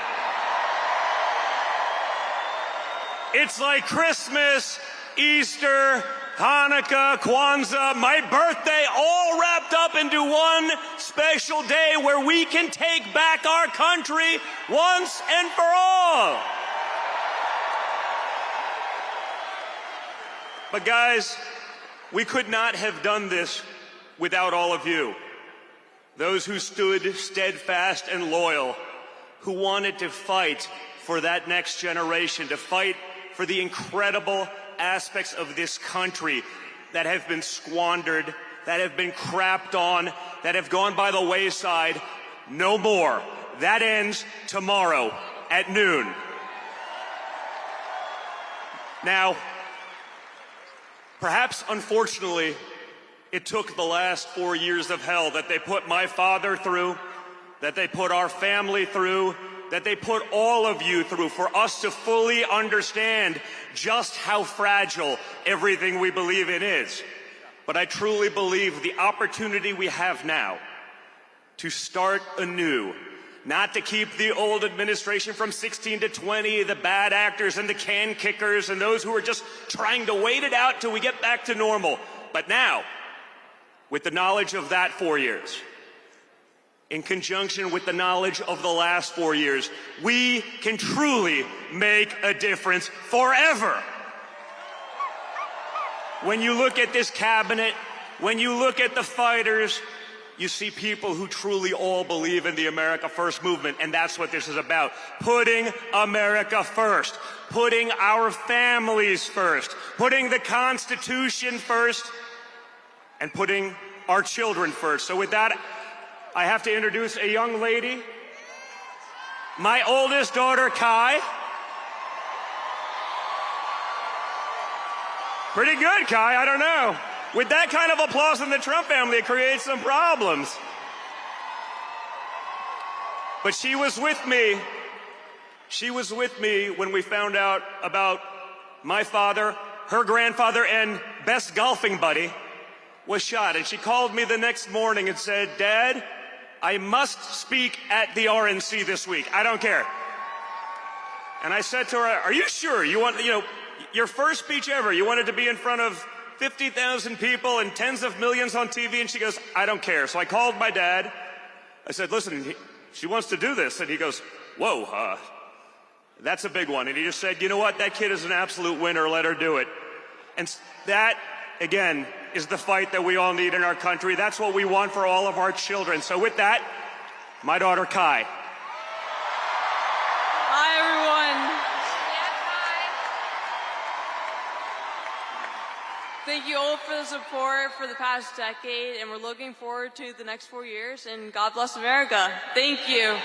It's like Christmas, Easter, Hanukkah, Kwanzaa, my birthday, all wrapped up into one special day where we can take back our country once and for all. But guys, we could not have done this without all of you. Those who stood steadfast and loyal, who wanted to fight for that next generation, to fight for the incredible aspects of this country that have been squandered, that have been crapped on, that have gone by the wayside. No more. That ends tomorrow at noon. Now, perhaps unfortunately, it took the last 4 years of hell that they put my father through, that they put our family through, that they put all of you through for us to fully understand just how fragile everything we believe in is. But I truly believe the opportunity we have now to start anew, not to keep the old administration from 16 to 20, the bad actors and the can kickers and those who are just trying to wait it out till we get back to normal. But now, with the knowledge of that 4 years, in conjunction with the knowledge of the last 4 years, we can truly make a difference forever. When you look at this cabinet, when you look at the fighters, you see people who truly all believe in the America First movement, and that's what this is about. Putting America first, putting our families first, putting the Constitution first, and putting our children first. So with that, I have to introduce a young lady, my oldest daughter, Kai. Pretty good, Kai, I don't know. With that kind of applause in the Trump family, it creates some problems. But she was with me. She was with me when we found out about my father, her grandfather, and best golfing buddy was shot. And she called me the next morning and said, "Dad, I must speak at the RNC this week. I don't care." And I said to her, "Are you sure you want, your first speech ever, you wanted to be in front of 50,000 people and tens of millions on TV?" And she goes, "I don't care." So I called my dad. I said, "Listen, she wants to do this." And he goes, "Whoa, that's a big one." And he just said, "You know what? That kid is an absolute winner. Let her do it." And that, again, is the fight that we all need in our country. That's what we want for all of our children. So with that, my daughter, Kai. Hi, everyone. Thank you all for the support for the past decade, and we're looking forward to the next 4 years, and God bless America. Thank you.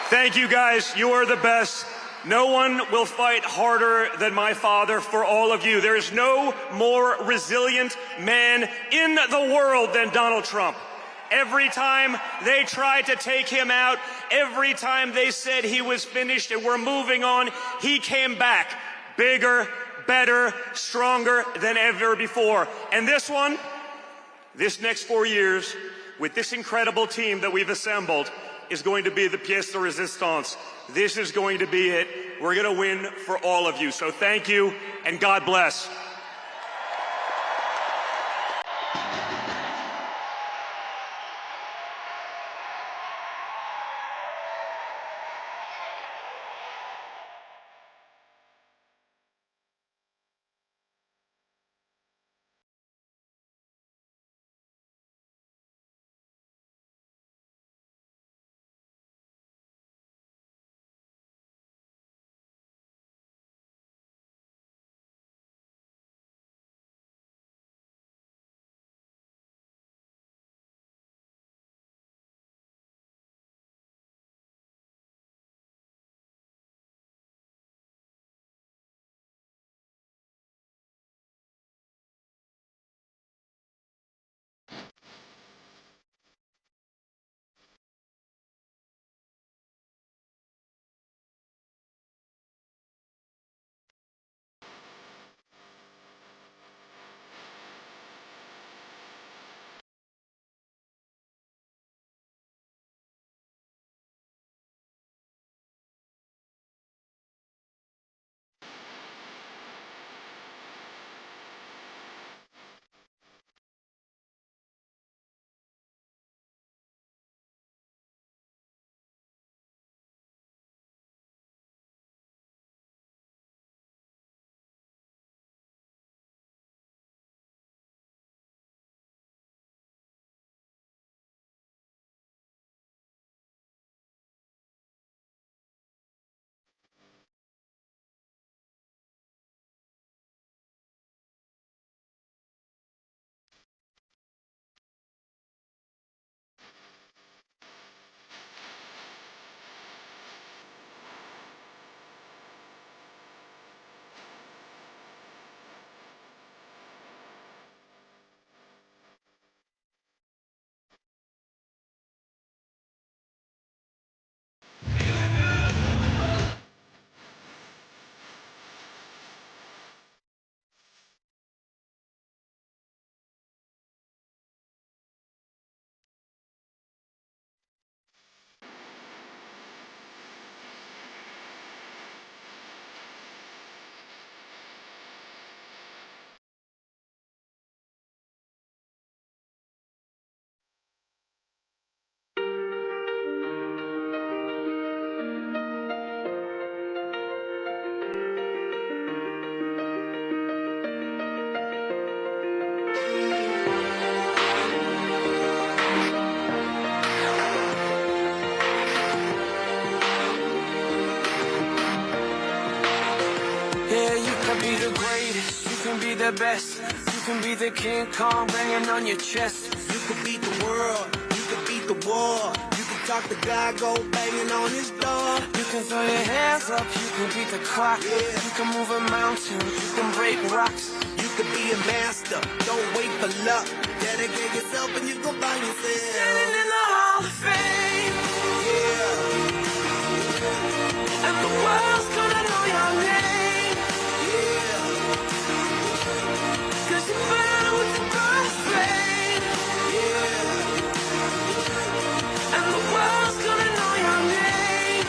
Thank you, guys. You are the best. No one will fight harder than my father for all of you. There is no more resilient man in the world than Donald Trump. Every time they tried to take him out, every time they said he was finished and we're moving on, he came back bigger, better, stronger than ever before. And this next 4 years, with this incredible team that we've assembled, is going to be the pièce de résistance. This is going to be it. We're going to win for all of you. So thank you, and God bless. the best. You can be the King Kong banging on your chest. You could beat the world, you could beat the war. You can talk to God, go banging on his door. You can throw your hands up, you can beat the clock. You can move a mountain, you can break rocks. You could be a master, don't wait for luck. Dedicate yourself and you gon' find yourself standing in the Hall of Fame. Yeah. And the world's gonna know your name. Yeah. 'Cause you burn with the cross flame. Yeah. And the world's gonna know your name.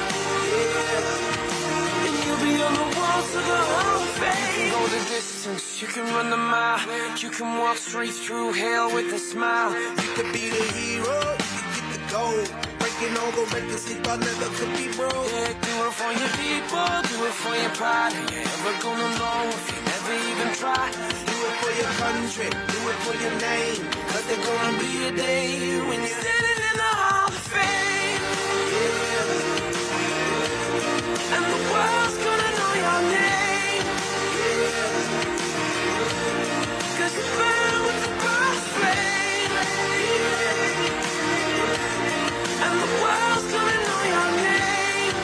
Yeah. And you'll be on the walls of the Hall of Fame. You can go the distance, you can run the mile. You can walk straight through hell with a smile. You could be the hero, you could get the gold. Breaking all the records you thought never could be broke. Yeah, do it for your people, do it for your pride. And you're never gonna know if you never even try. Do it for your country, do it for your name. 'Cause there's gonna be a day when you're standing in the Hall of Fame. Yeah. And the world's gonna know your name. Yeah. 'Cause you burn with the cross flame. Yeah. And the world's gonna know your name.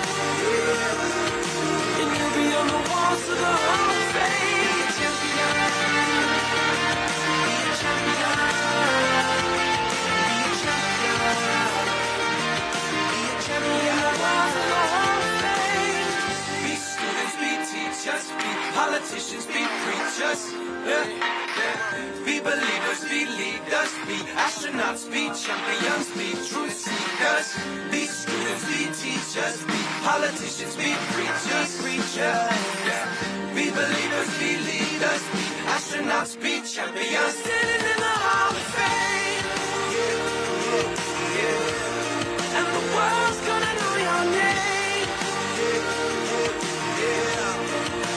Yeah. And you'll be on the walls of the Hall of Fame. Be a champion. Be a champion. Be a champion. Be a champion. On the walls of the Hall of Fame. Be students, be teachers, be politicians, be preachers. Yeah. Be believers, be leaders, be astronauts, be champions, be truth seekers. Be students, be teachers, be politicians, be preachers, yeah. Be believers, be leaders, be astronauts, be champions. Standing in the Hall of Fame. And the world's gonna know your name.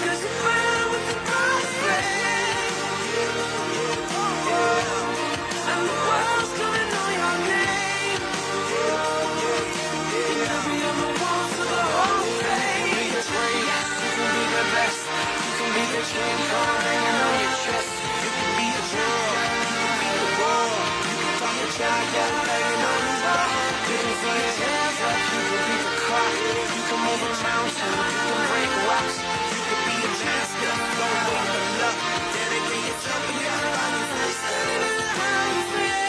'Cause you burn with the cross flame. And the world's gonna know your name. And you'll be on the walls of the Hall of Fame. You can be the greatest, you can be the best. You can be the King Kong hanging on your chest. You can be the world, you can be the war. You can talk to God, go banging on his door. You can throw your hands up, you can beat the clock. You can move a mountain, you can break rocks. You could be a master, don't wait for luck. Dedicate yourself and you can find yourself standing in the Hall of Fame.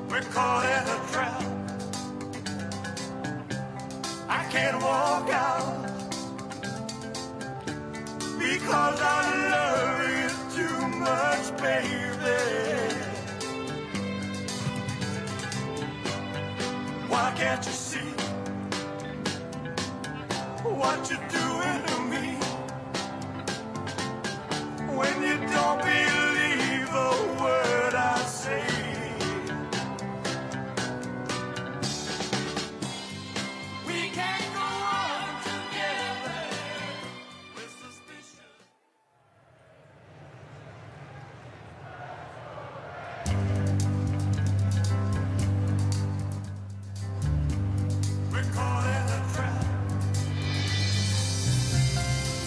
We're caught in a trap. I can't walk out because I love you too much, baby. can't you see what you're doing to me? When you don't believe a word I say. We can't go on together with suspicion. We're caught in a trap.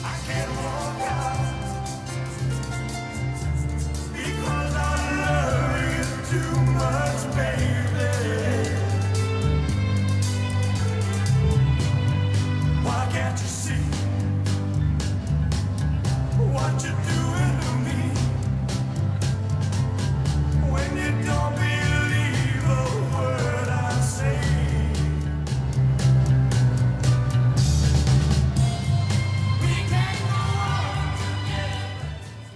I can't walk out because I love you too much, baby. Why can't you see what you're doing to me? When you don't believe a word I say. We can't go on together.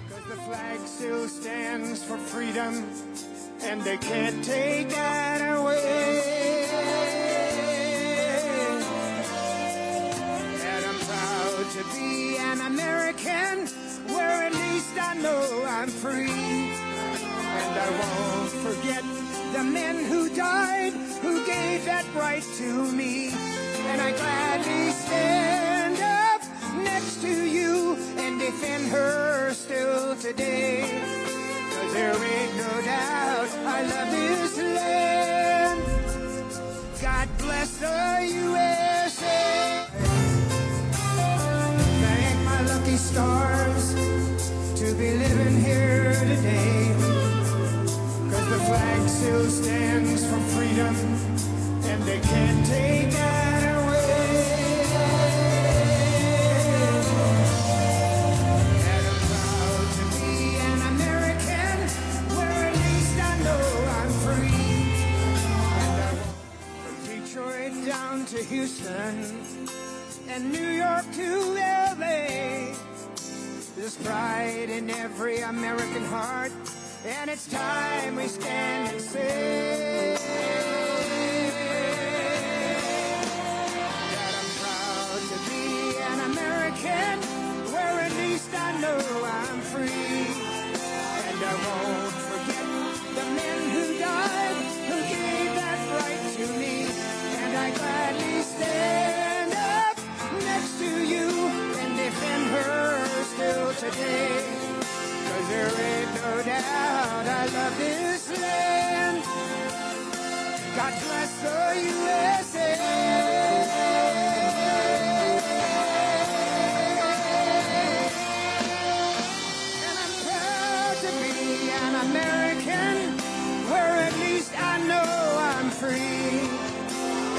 'Cause the flag still stands for freedom, and they can't take that away. And I'm proud to be an American, where at least I know I'm free. And I won't forget the men who died, who gave that right to me. And I gladly stand up next to you and defend her still today. 'Cause there ain't no doubt I love this land. God bless the USA. Thank my lucky stars to be living here today. 'Cause the flag still stands for freedom, and they can't take that away. And I'm proud to be an American, where at least I know I'm free. And I walk from Detroit down to Houston, and New York to LA. There's pride in every American heart, and it's time we stand and say that I'm proud to be an American, where at least I know I'm free. And I won't forget the men who died, who gave that right to me. And I gladly stand up next to you and defend her still today. 'Cause there ain't no doubt I love this land. God bless the USA. And I'm proud to be an American, where at least I know I'm free.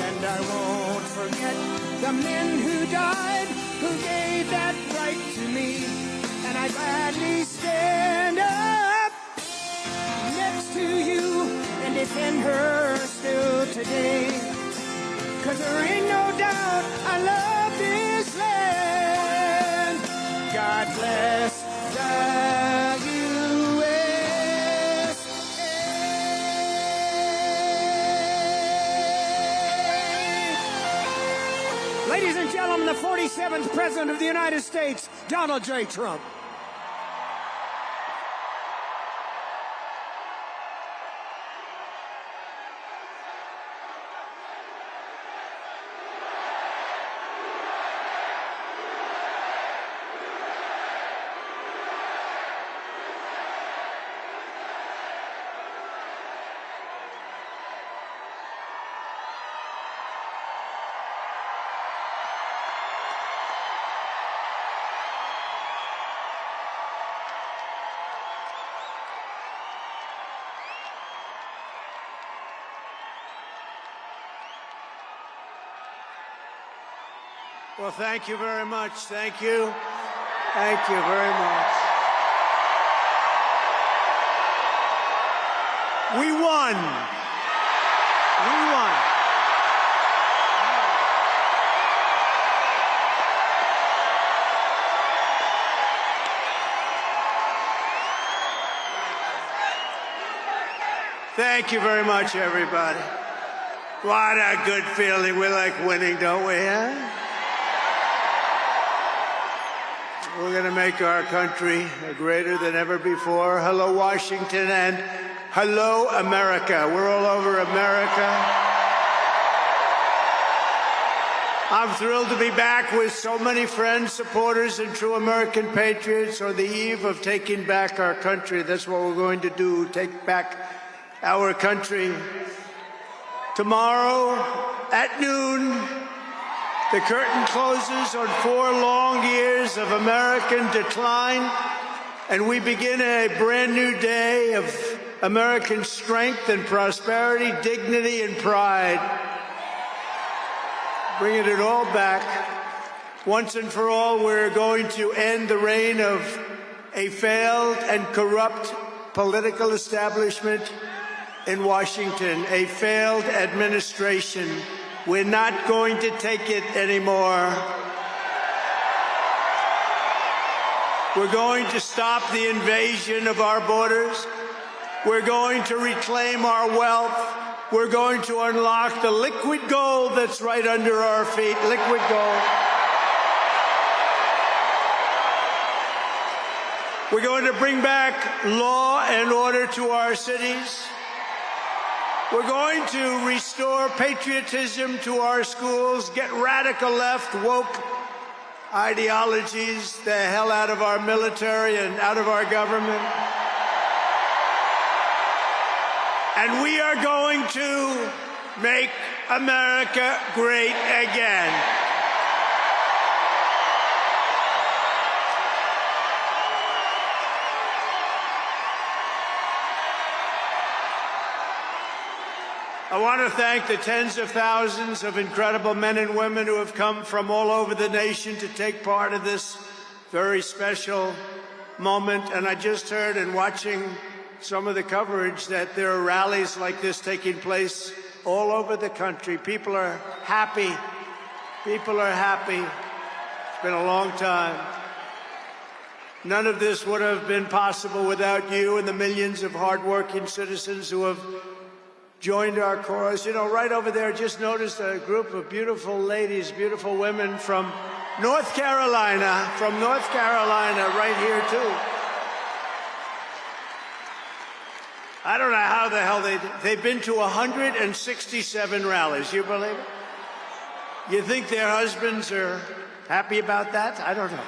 And I won't forget the men who died, who gave that right to me. And I gladly stand up next to you and defend her still today. 'Cause there ain't no doubt I love this land. God bless the USA. Ladies and gentlemen, the 47th President of the United States, Donald J. Trump. Well, thank you very much. Thank you. Thank you very much. We won. We won. Thank you very much, everybody. What a good feeling. We like winning, don't we, huh? We're going to make our country greater than ever before. Hello, Washington, and hello, America. We're all over America. I'm thrilled to be back with so many friends, supporters, and true American patriots on the eve of taking back our country. That's what we're going to do, take back our country. Tomorrow at noon, the curtain closes on 4 long years of American decline, and we begin a brand new day of American strength and prosperity, dignity and pride. Bringing it all back. Once and for all, we're going to end the reign of a failed and corrupt political establishment in Washington, a failed administration. We're not going to take it anymore. We're going to stop the invasion of our borders. We're going to reclaim our wealth. We're going to unlock the liquid gold that's right under our feet, liquid gold. We're going to bring back law and order to our cities. We're going to restore patriotism to our schools, get radical left, woke ideologies the hell out of our military and out of our government. And we are going to make America great again. I want to thank the tens of thousands of incredible men and women who have come from all over the nation to take part in this very special moment. And I just heard in watching some of the coverage that there are rallies like this taking place all over the country. People are happy. People are happy. It's been a long time. None of this would have been possible without you and the millions of hardworking citizens who have joined our cause. You know, right over there, just noticed a group of beautiful ladies, beautiful women from North Carolina, right here too. I don't know how the hell they've been to 167 rallies. You believe it? You think their husbands are happy about that? I don't know.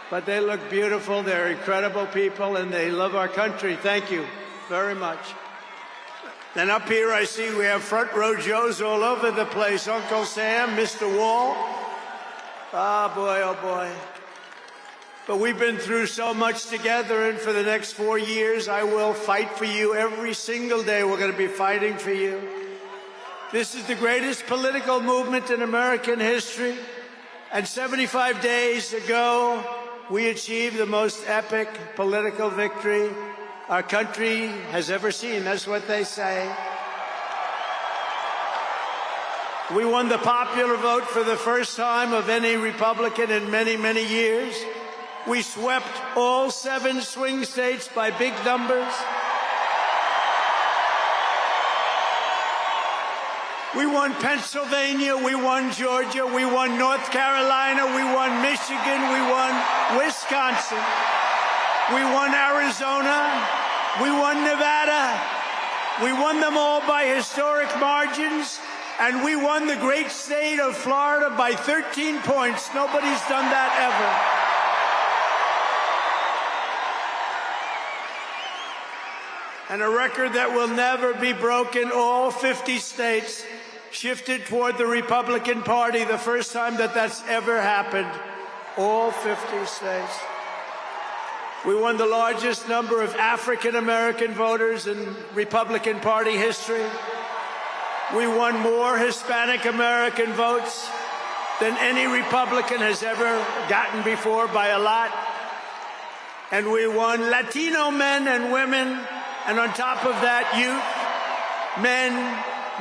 But they look beautiful. They're incredible people, and they love our country. Thank you very much. Then up here I see we have front row Joes all over the place. Uncle Sam, Mr. Wall. Oh boy. But we've been through so much together, and for the next 4 years, I will fight for you every single day. We're going to be fighting for you. This is the greatest political movement in American history. And 75 days ago, we achieved the most epic political victory our country has ever seen. That's what they say. We won the popular vote for the first time of any Republican in many, many years. We swept all 7 swing states by big numbers. We won Pennsylvania, we won Georgia, we won North Carolina, we won Michigan, we won Wisconsin, we won Arizona, we won Nevada. We won them all by historic margins, and we won the great state of Florida by 13 points. Nobody's done that ever. And a record that will never be broken. All 50 states shifted toward the Republican Party, the first time that that's ever happened. All 50 states. We won the largest number of African American voters in Republican Party history. We won more Hispanic American votes than any Republican has ever gotten before, by a lot. And we won Latino men and women, and on top of that, youth, men,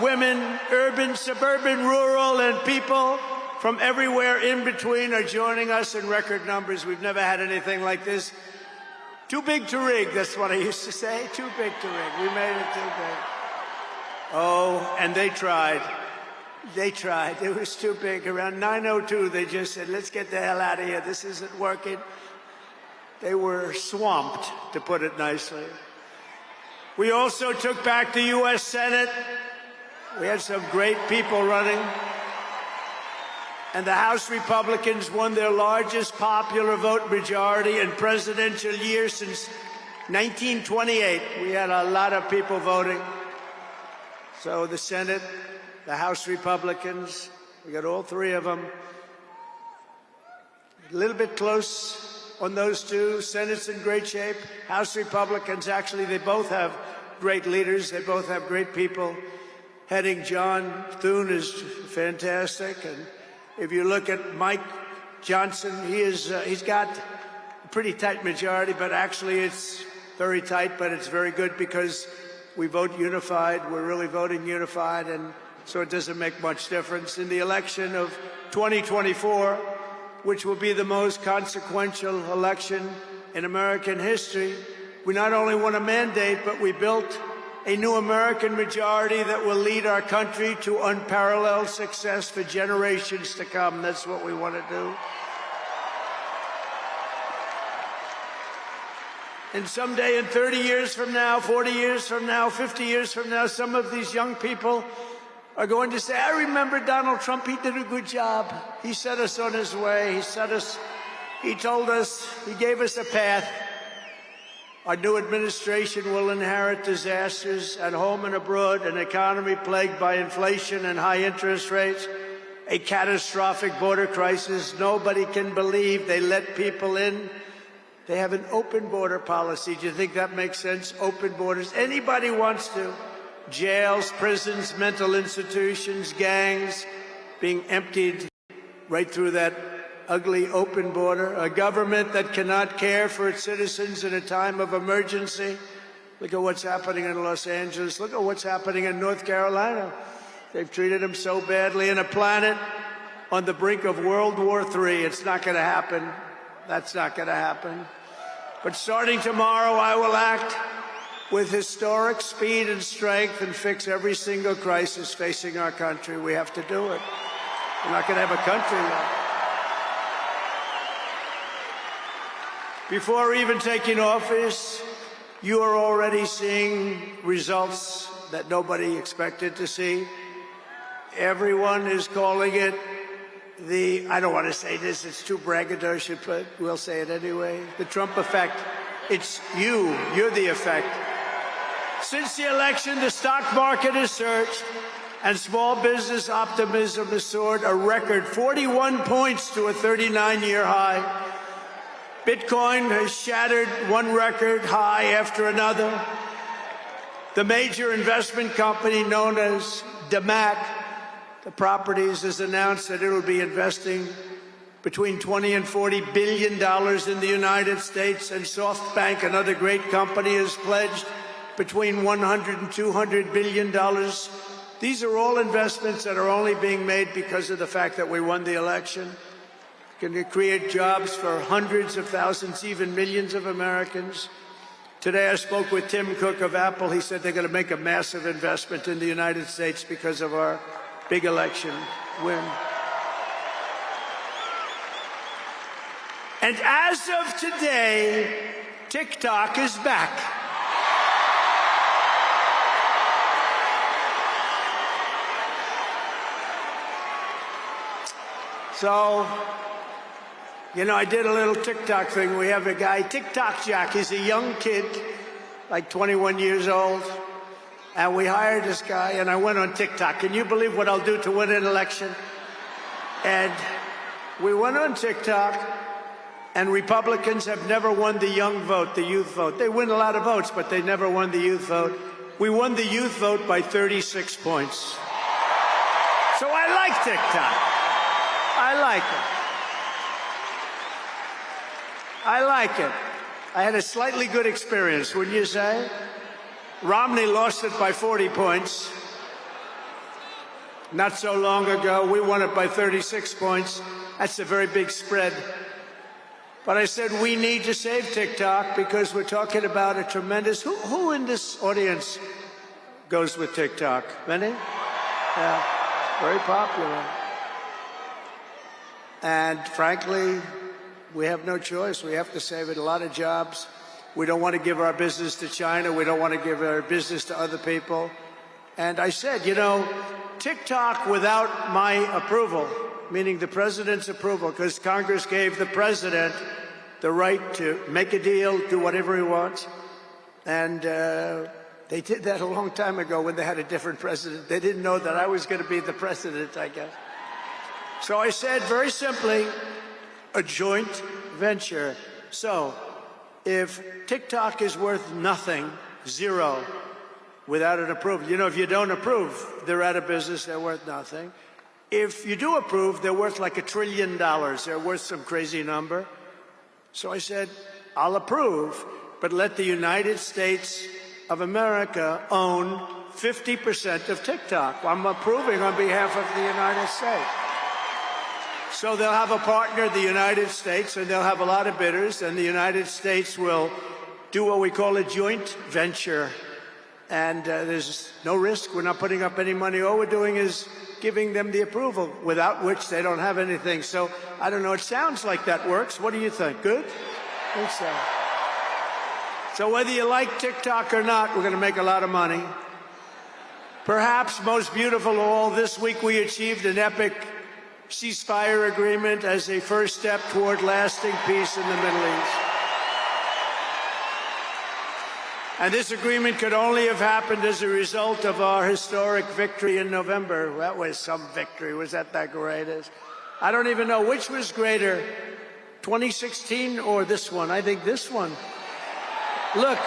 women, urban, suburban, rural, and people from everywhere in between are joining us in record numbers. We've never had anything like this. Too big to rig, that's what I used to say. Too big to rig. We made it too big. Oh, and they tried. They tried. It was too big. Around 9:02, they just said, let's get the hell out of here. This isn't working. They were swamped, to put it nicely. We also took back the U.S. Senate. We had some great people running. And the House Republicans won their largest popular vote majority in presidential year since 1928. We had a lot of people voting. So the Senate, the House Republicans, we got all three of them. A little bit close on those two. Senate's in great shape. House Republicans, actually, they both have great leaders. They both have great people heading. John Thune is fantastic. And if you look at Mike Johnson, he's got a pretty tight majority, but actually it's very tight, but it's very good because we vote unified. We're really voting unified, and so it doesn't make much difference. In the election of 2024, which will be the most consequential election in American history, we not only won a mandate, but we built a new American majority that will lead our country to unparalleled success for generations to come. That's what we want to do. And someday in 30 years from now, 40 years from now, 50 years from now, some of these young people are going to say, I remember Donald Trump, he did a good job. He set us on his way. He told us, he gave us a path. Our new administration will inherit disasters at home and abroad, an economy plagued by inflation and high interest rates, a catastrophic border crisis. Nobody can believe they let people in. They have an open border policy. Do you think that makes sense? Open borders. Anybody wants to. Jails, prisons, mental institutions, gangs being emptied right through that ugly open border, a government that cannot care for its citizens in a time of emergency. Look at what's happening in Los Angeles. Look at what's happening in North Carolina. They've treated them so badly. In a planet on the brink of World War III, it's not going to happen. That's not going to happen. But starting tomorrow, I will act with historic speed and strength and fix every single crisis facing our country. We have to do it. We're not going to have a country left. Before even taking office, you are already seeing results that nobody expected to see. Everyone is calling it I don't want to say this, it's too braggadocious, but we'll say it anyway. The Trump effect. It's you're the effect. Since the election, the stock market has surged and small business optimism has soared a record 41 points to a 39-year high. Bitcoin has shattered one record high after another. The major investment company known as DMAC, the properties, has announced that it will be investing between $20 and $40 billion in the United States, and SoftBank, another great company, has pledged between $100 and $200 billion. These are all investments that are only being made because of the fact that we won the election. Can create jobs for hundreds of thousands, even millions of Americans. Today I spoke with Tim Cook of Apple. He said they're going to make a massive investment in the United States because of our big election win. And as of today, TikTok is back. So, you know, I did a little TikTok thing. We have a guy, TikTok Jack. He's a young kid, like 21 years old. And we hired this guy, and I went on TikTok. Can you believe what I'll do to win an election? And we went on TikTok, and Republicans have never won the young vote, the youth vote. They win a lot of votes, but they never won the youth vote. We won the youth vote by 36 points. So I like TikTok. I like it. I like it. I had a slightly good experience, wouldn't you say? Romney lost it by 40 points. Not so long ago, we won it by 36 points. That's a very big spread. But I said we need to save TikTok because we're talking about a tremendous... Who in this audience goes with TikTok. Many? Yeah, very popular. And frankly, we have no choice. We have to save it. A lot of jobs. We don't want to give our business to China. We don't want to give our business to other people. And I said, you know, TikTok without my approval, meaning the president's approval, because Congress gave the president the right to make a deal, do whatever he wants. And they did that a long time ago when they had a different president. They didn't know that I was going to be the president, I guess. So I said, very simply, a joint venture. So if TikTok is worth nothing, zero, without an approval, you know, if you don't approve, they're out of business, they're worth nothing. If you do approve, they're worth like $1 trillion. They're worth some crazy number. So I said, I'll approve, but let the United States of America own 50% of TikTok. I'm approving on behalf of the United States. So they'll have a partner, the United States, and they'll have a lot of bidders, and the United States will do what we call a joint venture. And there's no risk. We're not putting up any money. All we're doing is giving them the approval, without which they don't have anything. So I don't know. It sounds like that works. What do you think? Good? I think so. So whether you like TikTok or not, we're going to make a lot of money. Perhaps most beautiful of all, this week we achieved an epic ceasefire agreement as a first step toward lasting peace in the Middle East. And this agreement could only have happened as a result of our historic victory in November. That was some victory. Was that greatest? I don't even know which was greater, 2016 or this one. I think this one. Look,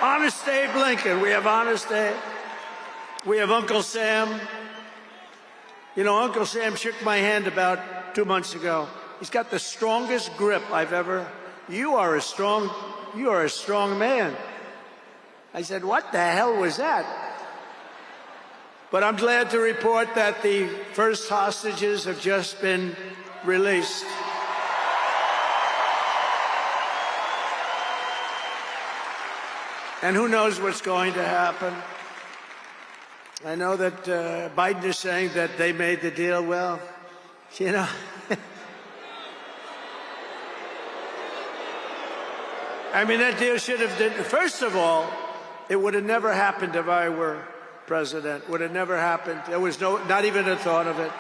Honest Abe Lincoln. We have Honest Abe. We have Uncle Sam. You know, Uncle Sam shook my hand about 2 months ago. He's got the strongest grip I've ever. You are a strong man. I said, what the hell was that? But I'm glad to report that the first hostages have just been released. And who knows what's going to happen? I know that Biden is saying that they made the deal. Well, you know, I mean, that deal should have done. First of all, it would have never happened if I were president. Would have never happened. There was not even a thought of it.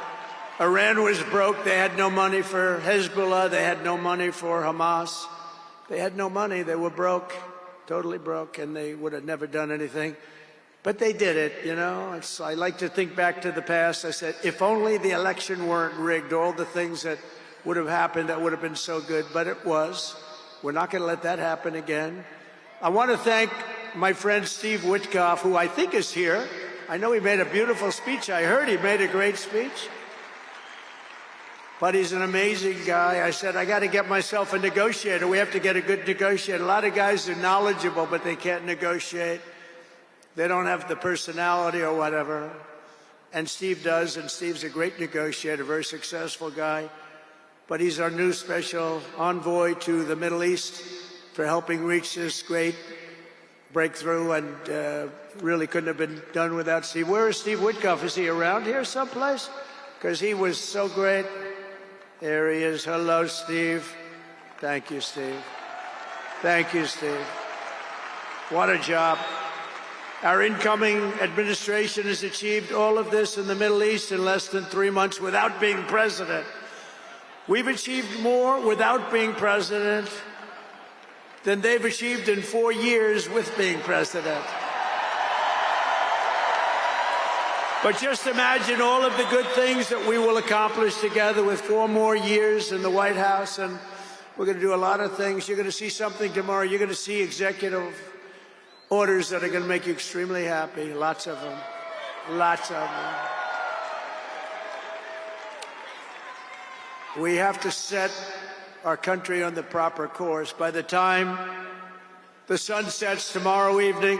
Iran was broke. They had no money for Hezbollah. They had no money for Hamas. They had no money. They were broke, totally broke, and they would have never done anything. But they did it, you know. I like to think back to the past. I said, if only the election weren't rigged, all the things that would have happened, that would have been so good. But it was. We're not going to let that happen again. I want to thank my friend Steve Witkoff, who I think is here. I know he made a beautiful speech. I heard he made a great speech. But he's an amazing guy. I said, I got to get myself a negotiator. We have to get a good negotiator. A lot of guys are knowledgeable, but they can't negotiate. They don't have the personality or whatever. And Steve does, and Steve's a great negotiator, very successful guy. But he's our new special envoy to the Middle East for helping reach this great breakthrough, and really couldn't have been done without Steve. Where is Steve Witkoff? Is he around here someplace? Because he was so great. There he is. Hello, Steve. Thank you, Steve. Thank you, Steve. What a job. Our incoming administration has achieved all of this in the Middle East in less than 3 months without being president. We've achieved more without being president than they've achieved in 4 years with being president. But just imagine all of the good things that we will accomplish together with 4 more years in the White House, and we're going to do a lot of things. You're going to see something tomorrow. You're going to see executive orders that are going to make you extremely happy. Lots of them. Lots of them. We have to set our country on the proper course. By the time the sun sets tomorrow evening,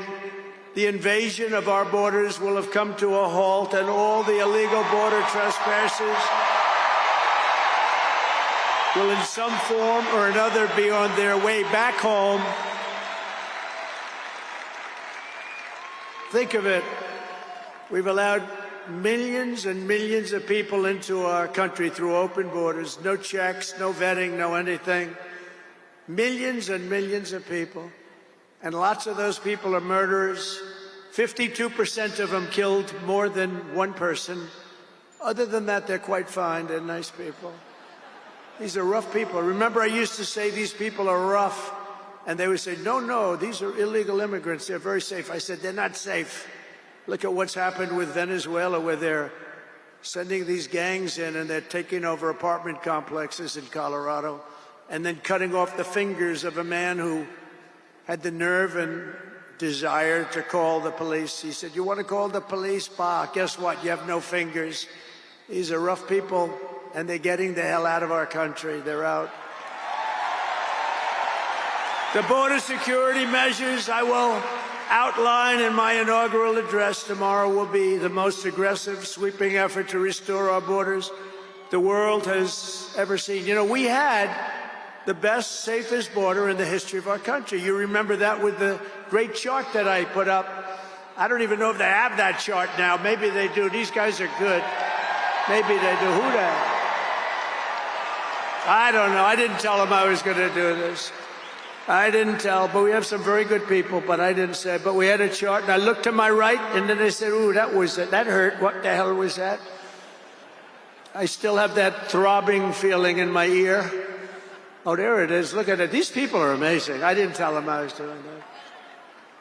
the invasion of our borders will have come to a halt, and all the illegal border trespassers will in some form or another be on their way back home. Think of it. We've allowed millions and millions of people into our country through open borders, no checks, no vetting, no anything. Millions and millions of people. And lots of those people are murderers. 52% of them killed more than one person. Other than that, they're quite fine. They're nice people. These are rough people. Remember, I used to say these people are rough. And they would say, no, no, these are illegal immigrants. They're very safe. I said, they're not safe. Look at what's happened with Venezuela, where they're sending these gangs in and they're taking over apartment complexes in Colorado and then cutting off the fingers of a man who had the nerve and desire to call the police. He said, you want to call the police? Bah, guess what? You have no fingers. These are rough people, and they're getting the hell out of our country. They're out. The border security measures I will outline in my inaugural address tomorrow will be the most aggressive, sweeping effort to restore our borders the world has ever seen. You know, we had the best, safest border in the history of our country. You remember that with the great chart that I put up. I don't even know if they have that chart now. Maybe they do. These guys are good. Maybe they do. Who the hell? I don't know. I didn't tell them I was going to do this. I didn't tell, but we have some very good people, but I didn't say. But we had a chart, and I looked to my right, and then they said, ooh, that hurt. What the hell was that? I still have that throbbing feeling in my ear. Oh, there it is. Look at it. These people are amazing. I didn't tell them I was doing that.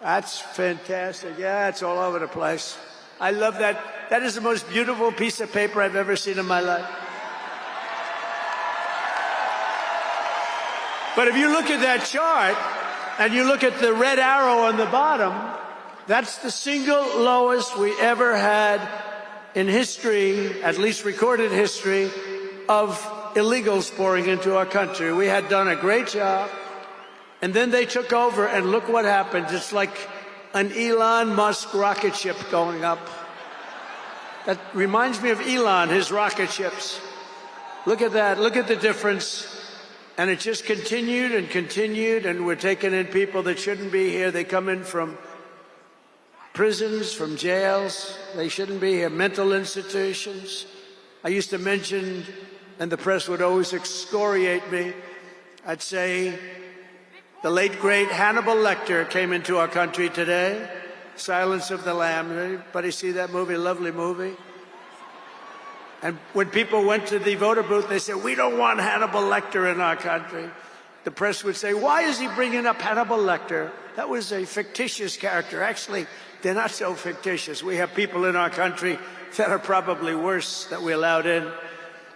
That's fantastic. Yeah, it's all over the place. I love that. That is the most beautiful piece of paper I've ever seen in my life. But if you look at that chart and you look at the red arrow on the bottom, that's the single lowest we ever had in history, at least recorded history, of illegals pouring into our country. We had done a great job, and then they took over, and look what happened. It's like an Elon Musk rocket ship going up. That reminds me of Elon, his rocket ships. Look at that. Look at the difference. And it just continued and continued, and we're taking in people that shouldn't be here. They come in from prisons, from jails. They shouldn't be here. Mental institutions. I used to mention, and the press would always excoriate me, I'd say the late, great Hannibal Lecter came into our country today. Silence of the Lambs. Anybody see that movie? Lovely movie. And when people went to the voter booth, they said, we don't want Hannibal Lecter in our country. The press would say, why is he bringing up Hannibal Lecter? That was a fictitious character. Actually, they're not so fictitious. We have people in our country that are probably worse that we allowed in.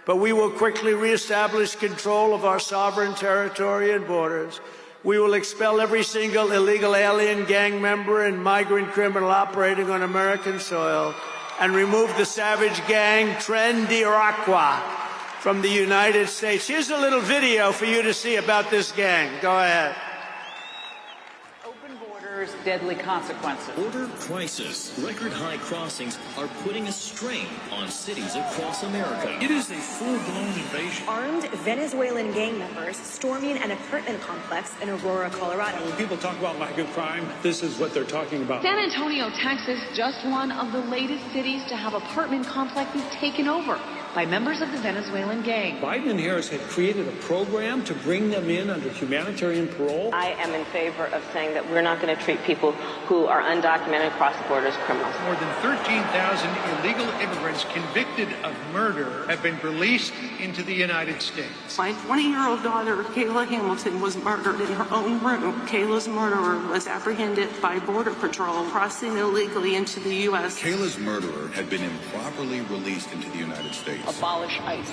But we will quickly reestablish control of our sovereign territory and borders. We will expel every single illegal alien, gang member, and migrant criminal operating on American soil, and remove the savage gang Tren de Aragua from the United States. Here's a little video for you to see about this gang. Go ahead. Open borders, deadly consequences. Border crisis. Record high crossings are putting a strain on cities across America. It is a full-blown invasion. Armed Venezuelan gang members storming an apartment complex in Aurora, Colorado. When people talk about lack of crime, this is what they're talking about. San Antonio, Texas, just one of the latest cities to have apartment complexes taken over by members of the Venezuelan gang. Biden and Harris had created a program to bring them in under humanitarian parole. I am in favor of saying that we're not going to treat people who are undocumented across the border as criminals. More than 13,000 illegal immigrants convicted of murder have been released into the United States. My 20-year-old daughter, Kayla Hamilton, was murdered in her own room. Kayla's murderer was apprehended by Border Patrol crossing illegally into the U.S. Kayla's murderer had been improperly released into the United States. Abolish ICE.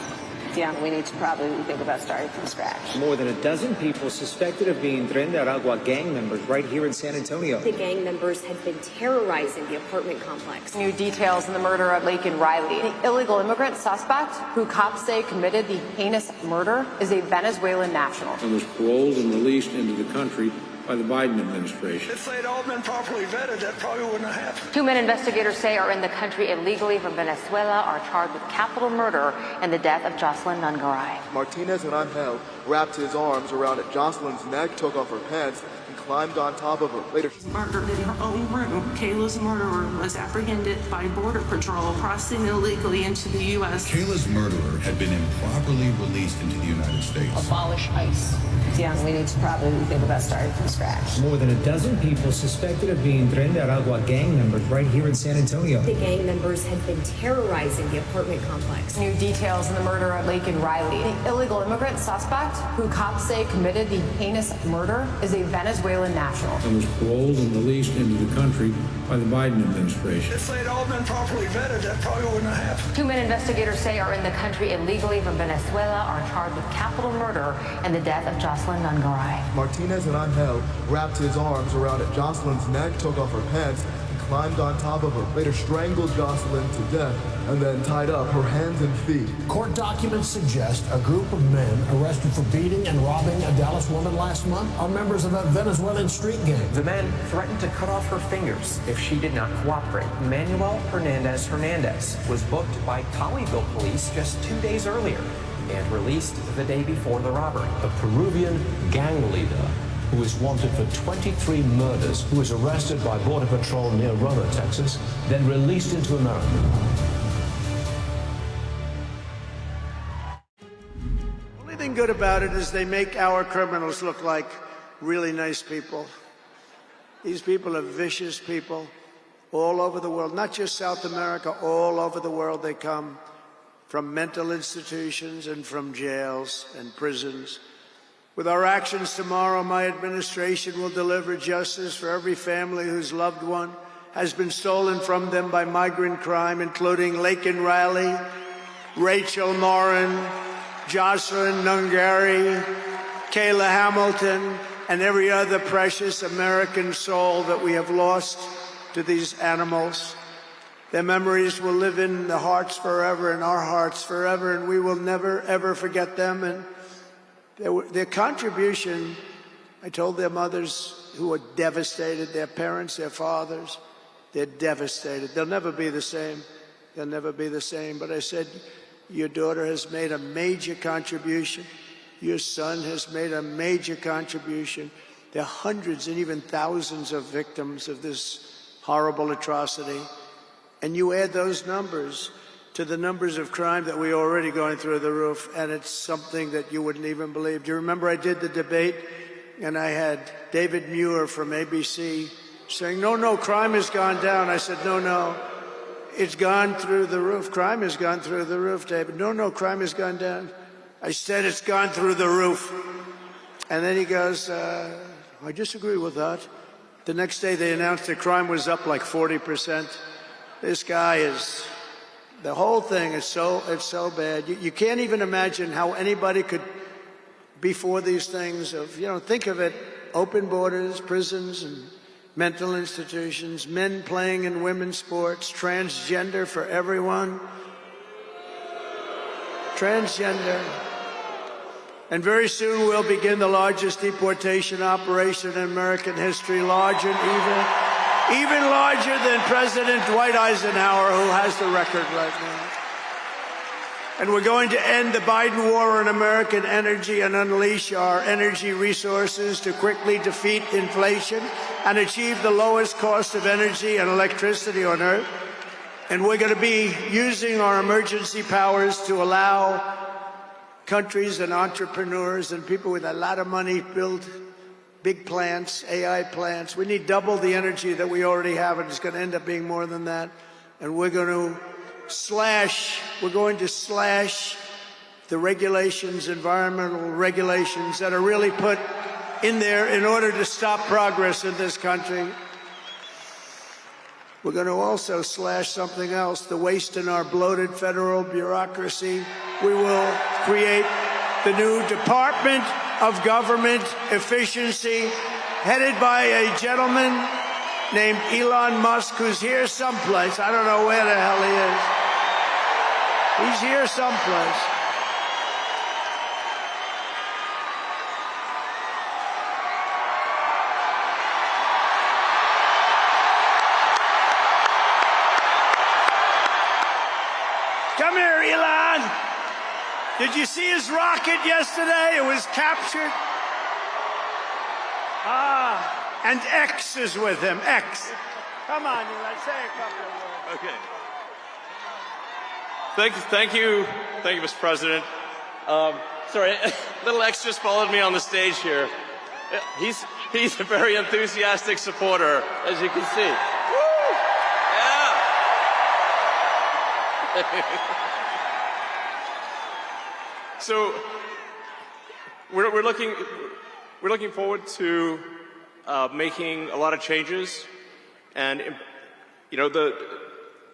Yeah, we need to probably think about starting from scratch. More than a dozen people suspected of being Tren de Aragua gang members right here in San Antonio. The gang members had been terrorizing the apartment complex. New details in the murder of Laken Riley. The illegal immigrant suspect, who cops say committed the heinous murder, is a Venezuelan national. And was paroled and released into the country by the Biden administration. If they'd all been properly vetted, that probably wouldn't have happened. 2 men investigators say are in the country illegally from Venezuela are charged with capital murder and the death of Jocelyn Nungaray. Martinez and Angel wrapped his arms around Jocelyn's neck, took off her pants, and climbed on top of her. Later, Murdered in her own room. Kayla's murderer was apprehended by Border Patrol crossing illegally into the U.S. Kayla's murderer had been improperly released into the United States. Abolish ICE. Yeah, we need to probably think about starting from scratch. More than a dozen people suspected of being Tren de Aragua gang members right here in San Antonio. The gang members had been terrorizing the apartment complex. New details in the murder of Laken Riley. The illegal immigrant suspect, who cops say committed the heinous murder, is a Venezuelan national. And was paroled and released into the country by the Biden administration. If they'd all been properly vetted, that probably wouldn't have happened. 2 men investigators say are in the country illegally from Venezuela are charged with capital murder and the death of Jocelyn Nungaray. Martinez and Angel wrapped his arms around Jocelyn's neck, took off her pants, and climbed on top of her. Later strangled Jocelyn to death and then tied up her hands and feet. Court documents suggest a group of men arrested for beating and robbing a Dallas woman last month are members of a Venezuelan street gang. The men threatened to cut off her fingers if she did not cooperate. Manuel Hernandez was booked by Colleyville police just 2 days earlier and released the day before the robbery. A Peruvian gang leader who is wanted for 23 murders, who was arrested by Border Patrol near Roma, Texas, then released into America. The only thing good about it is they make our criminals look like really nice people. These people are vicious people all over the world, not just South America, all over the world they come, from mental institutions and from jails and prisons. With our actions tomorrow, my administration will deliver justice for every family whose loved one has been stolen from them by migrant crime, including Laken Riley, Rachel Morin, Jocelyn Nungaray, Kayla Hamilton, and every other precious American soul that we have lost to these animals. Their memories will live in the hearts forever, in our hearts forever, and we will never, ever forget them. And their contribution, I told their mothers who are devastated, their parents, their fathers, they're devastated. They'll never be the same. They'll never be the same. But I said, your daughter has made a major contribution. Your son has made a major contribution. There are hundreds and even thousands of victims of this horrible atrocity. And you add those numbers to the numbers of crime that we're already going through the roof, and it's something that you wouldn't even believe. Do you remember I did the debate, and I had David Muir from ABC saying, no, crime has gone down. I said, no, it's gone through the roof. Crime has gone through the roof, David. No, crime has gone down. I said it's gone through the roof. And then he goes, I disagree with that. The next day they announced that crime was up like 40%. This guy is, the whole thing is it's so bad. You can't even imagine how anybody could be for these things of, think of it, open borders, prisons and mental institutions, men playing in women's sports, transgender for everyone. Transgender. And very soon we'll begin the largest deportation operation in American history, larger even larger than President Dwight Eisenhower, who has the record right now. And we're going to end the Biden war on American energy and unleash our energy resources to quickly defeat inflation and achieve the lowest cost of energy and electricity on earth. And we're going to be using our emergency powers to allow countries and entrepreneurs and people with a lot of money build big plants, AI plants. We need double the energy that we already have, and it's going to end up being more than that. And we're going to slash the regulations, environmental regulations that are really put in there in order to stop progress in this country. We're going to also slash something else, the waste in our bloated federal bureaucracy. We will create the new Department of Government Efficiency, headed by a gentleman named Elon Musk, who's here someplace. I don't know where the hell he is. He's here someplace. Come here, Elon. Did you see his rocket yesterday? It was captured. And X is with him. X. Come on, Elon, say a couple of words. Okay. Thank you, Mr. President. Sorry, little X just followed me on the stage here. He's a very enthusiastic supporter, as you can see. Woo! Yeah. So we're looking forward to making a lot of changes, and you know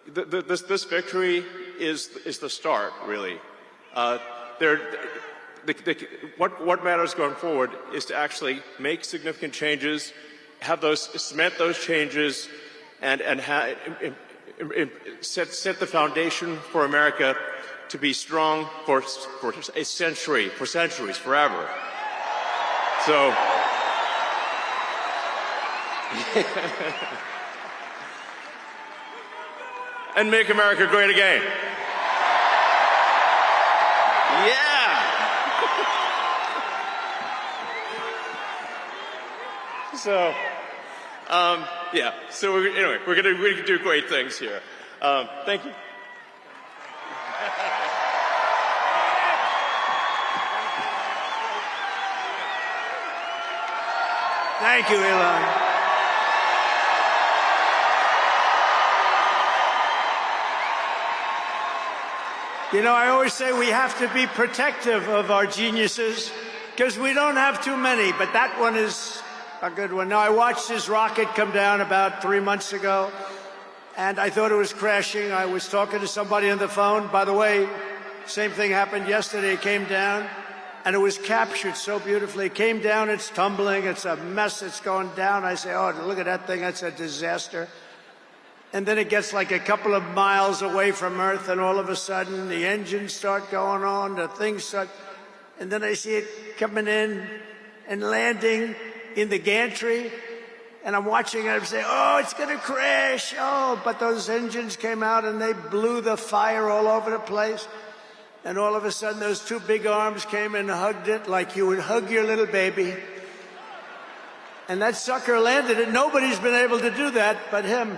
this victory is the start, really. What matters going forward is to actually make significant changes, cement those changes, and set the foundation for America to be strong for a century, for centuries, forever. So. And make America great again. Yeah. So, yeah. So anyway, we're gonna do great things here. Thank you. Thank you, Elon. You know, I always say we have to be protective of our geniuses because we don't have too many, but that one is a good one. Now, I watched his rocket come down about 3 months ago, and I thought it was crashing. I was talking to somebody on the phone. By the way, same thing happened yesterday. It came down, and it was captured so beautifully. It came down, it's tumbling, it's a mess, it's going down. I say, oh, look at that thing, that's a disaster. And then it gets like a couple of miles away from Earth, and all of a sudden the engines start going on, the things start, and then I see it coming in and landing in the gantry, and I'm watching it and I'm saying, oh, it's going to crash. Oh, but those engines came out and they blew the fire all over the place. And all of a sudden those two big arms came and hugged it like you would hug your little baby. And that sucker landed it. Nobody's been able to do that but him.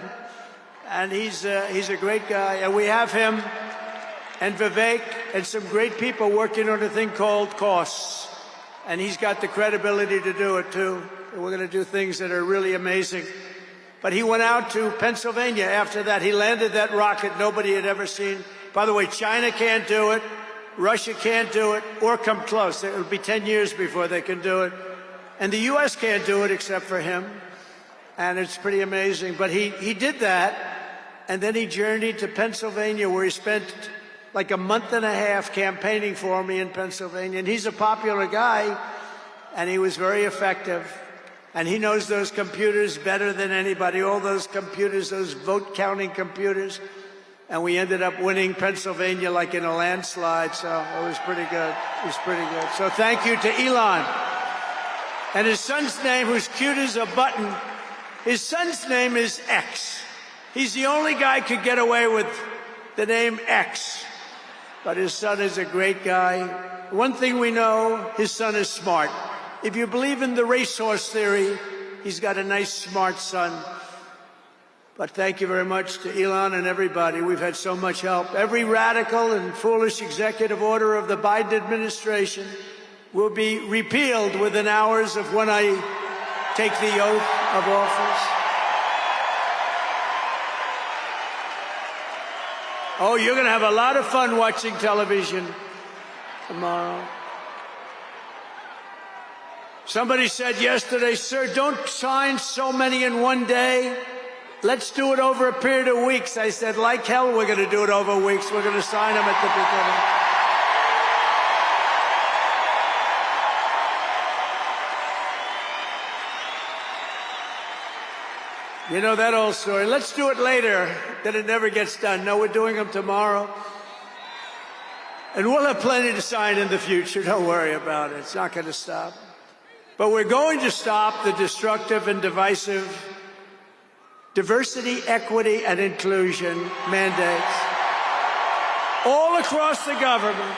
And he's a great guy. And we have him and Vivek and some great people working on a thing called costs. And he's got the credibility to do it, too. And we're going to do things that are really amazing. But he went out to Pennsylvania after that. He landed that rocket nobody had ever seen. By the way, China can't do it. Russia can't do it or come close. It'll be 10 years before they can do it. And the U.S. can't do it except for him. And it's pretty amazing. But he did that. And then he journeyed to Pennsylvania, where he spent like a month and a half campaigning for me in Pennsylvania. And he's a popular guy, and he was very effective. And he knows those computers better than anybody, all those computers, those vote-counting computers. And we ended up winning Pennsylvania like in a landslide, so it was pretty good. It was pretty good. So thank you to Elon. And his son's name, who's cute as a button, his son's name is X. He's the only guy who could get away with the name X. But his son is a great guy. One thing we know, his son is smart. If you believe in the racehorse theory, he's got a nice, smart son. But thank you very much to Elon and everybody. We've had so much help. Every radical and foolish executive order of the Biden administration will be repealed within hours of when I take the oath of office. Oh, you're going to have a lot of fun watching television tomorrow. Somebody said yesterday, sir, don't sign so many in one day. Let's do it over a period of weeks. I said, like hell, we're going to do it over weeks. We're going to sign them at the beginning. You know that old story. Let's do it later, then it never gets done. No, we're doing them tomorrow. And we'll have plenty to sign in the future. Don't worry about it. It's not going to stop. But we're going to stop the destructive and divisive diversity, equity, and inclusion mandates all across the government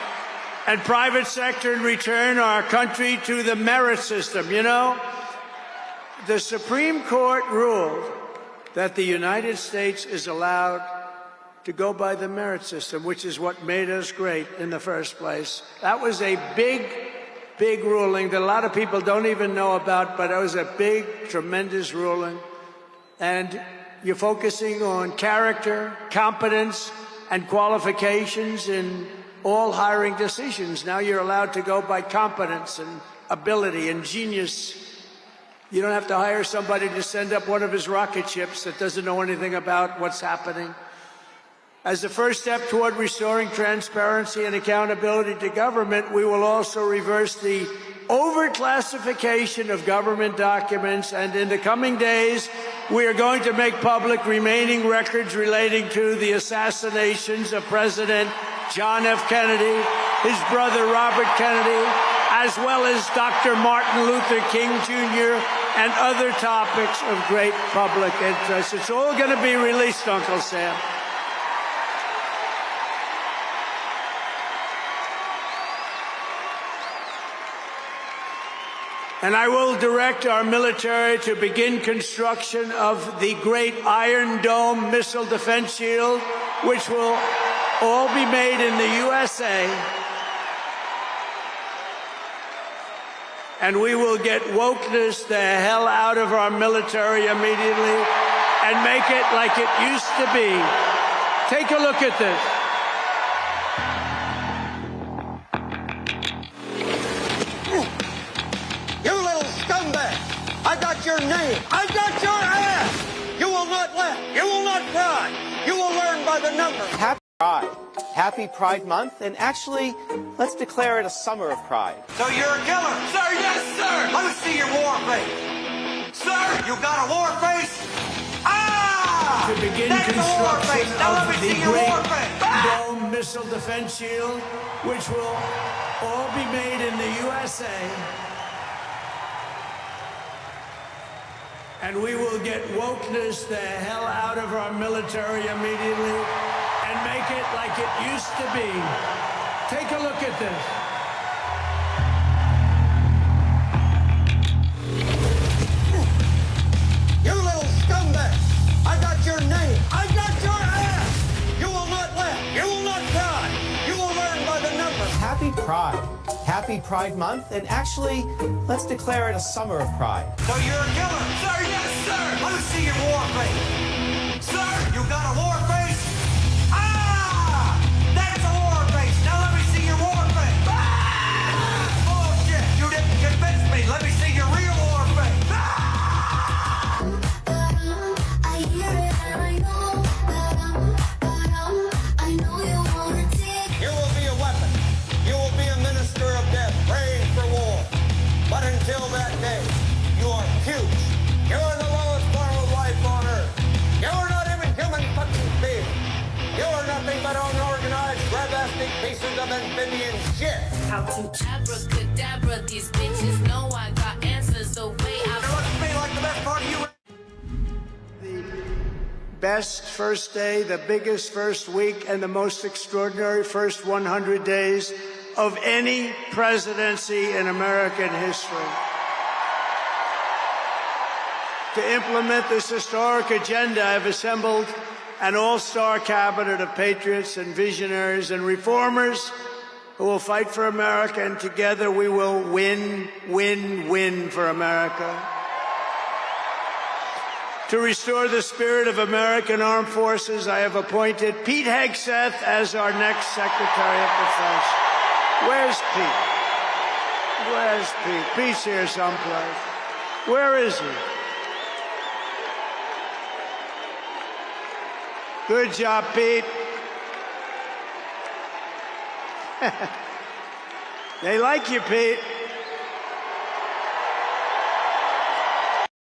and private sector and return our country to the merit system. You know, The Supreme Court ruled that the United States is allowed to go by the merit system, which is what made us great in the first place. That was a big ruling that a lot of people don't even know about, but it was a big, tremendous ruling. And you're focusing on character, competence, and qualifications in all hiring decisions. Now you're allowed to go by competence and ability and genius. You don't have to hire somebody to send up one of his rocket ships that doesn't know anything about what's happening. As a first step toward restoring transparency and accountability to government, we will also reverse the overclassification of government documents, and in the coming days, we are going to make public remaining records relating to the assassinations of President John F. Kennedy, his brother Robert Kennedy, as well as Dr. Martin Luther King Jr., and other topics of great public interest. It's all going to be released, Uncle Sam. And I will direct our military to begin construction of the great Iron Dome missile defense shield, which will all be made in the USA. And we will get wokeness the hell out of our military immediately and make it like it used to be. Take a look at this. I got your name. I got your ass. You will not laugh. You will not cry. You will learn by the numbers. Happy Pride. Happy Pride Month. And actually, let's declare it a summer of pride. So you're a killer? Sir, yes, sir. Let me see your war face. Sir, you got a war face? Ah! To begin That's construction now let me of the see your great war face. Dome missile defense shield, which will all be made in the USA. And we will get wokeness the hell out of our military immediately and make it like it used to be. Take a look at this. You little scumbag. I got your name. I got your ass. You will not laugh. You will not cry. You will learn by the numbers. Happy Pride. Happy Pride Month. And actually, let's declare it a summer of pride. So you're a killer? Sir, yes, sir. Let me see your war face. Sir, you got a war face? Ah! That's a war face. Now let me see your war face. Ah! Bullshit. You didn't convince me. Let me see your real war face. Ah! I hear it and I know I know you want to take. You will be a weapon. You will be a minister of death, praying for war. But until that day, you are huge. You are the lowest form of life on earth. You are not even human fucking beings. You are nothing but unorganized, grabastic pieces of amphibian shit. How to abracadabra these bitches know I got answers the way I look at me like the best part of you. The best first day, the biggest first week, and the most extraordinary first 100 days of any presidency in American history. To implement this historic agenda, I've assembled an all-star cabinet of patriots and visionaries and reformers who will fight for America, and together we will win, win, win for America. To restore the spirit of American armed forces, I have appointed Pete Hegseth as our next Secretary of Defense. Where's Pete? Where's Pete? Pete's here someplace. Where is he? Good job, Pete. They like you, Pete.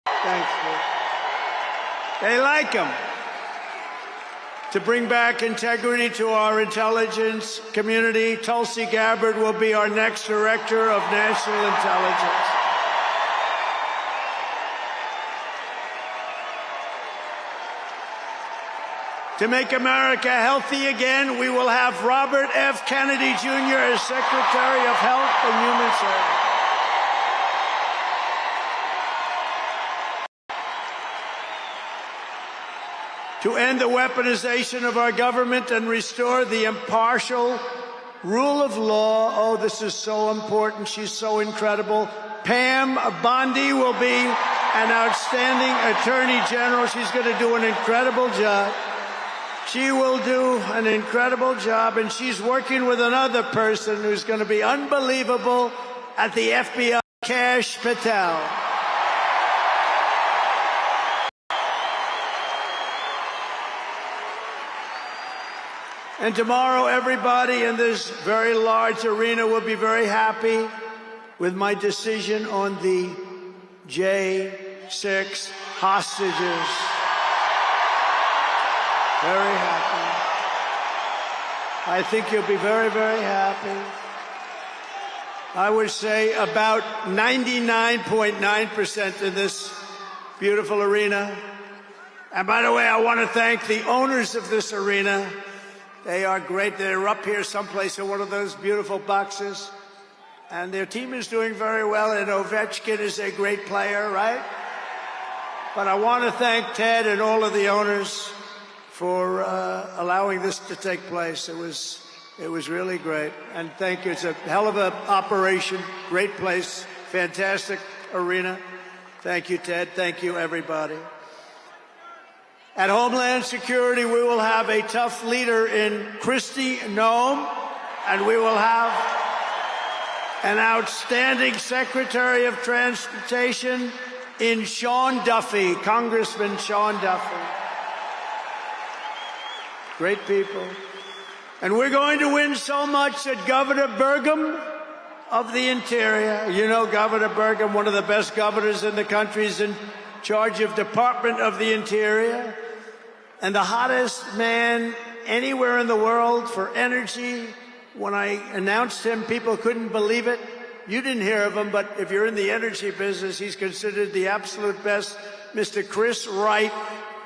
Thanks, Pete. They like him. To bring back integrity to our intelligence community, Tulsi Gabbard will be our next Director of National Intelligence. To make America healthy again, we will have Robert F. Kennedy Jr. as Secretary of Health and Human Services. to end the weaponization of our government and restore the impartial rule of law. Oh, this is so important. She's so incredible. Pam Bondi will be an outstanding Attorney General. She's going to do an incredible job. She will do an incredible job, and she's working with another person who's going to be unbelievable at the FBI, Kash Patel. And tomorrow, everybody in this very large arena will be very happy with my decision on the J6 hostages. Very happy. I think you'll be very, very happy. I would say about 99.9% in this beautiful arena. And by the way, I want to thank the owners of this arena. They are great. They're up here someplace in one of those beautiful boxes. And their team is doing very well, and Ovechkin is a great player, right? But I want to thank Ted and all of the owners for allowing this to take place. It was really great. And thank you. It's a hell of an operation. Great place. Fantastic arena. Thank you, Ted. Thank you, everybody. At Homeland Security, we will have a tough leader in Kristi Noem, and we will have an outstanding Secretary of Transportation in Sean Duffy, Congressman Sean Duffy. Great people. And we're going to win so much that Governor Burgum of the Interior, you know Governor Burgum, one of the best governors in the country, is in charge of Department of the Interior, and the hottest man anywhere in the world for energy. When I announced him, people couldn't believe it. You didn't hear of him, but if you're in the energy business, he's considered the absolute best. Mr. Chris Wright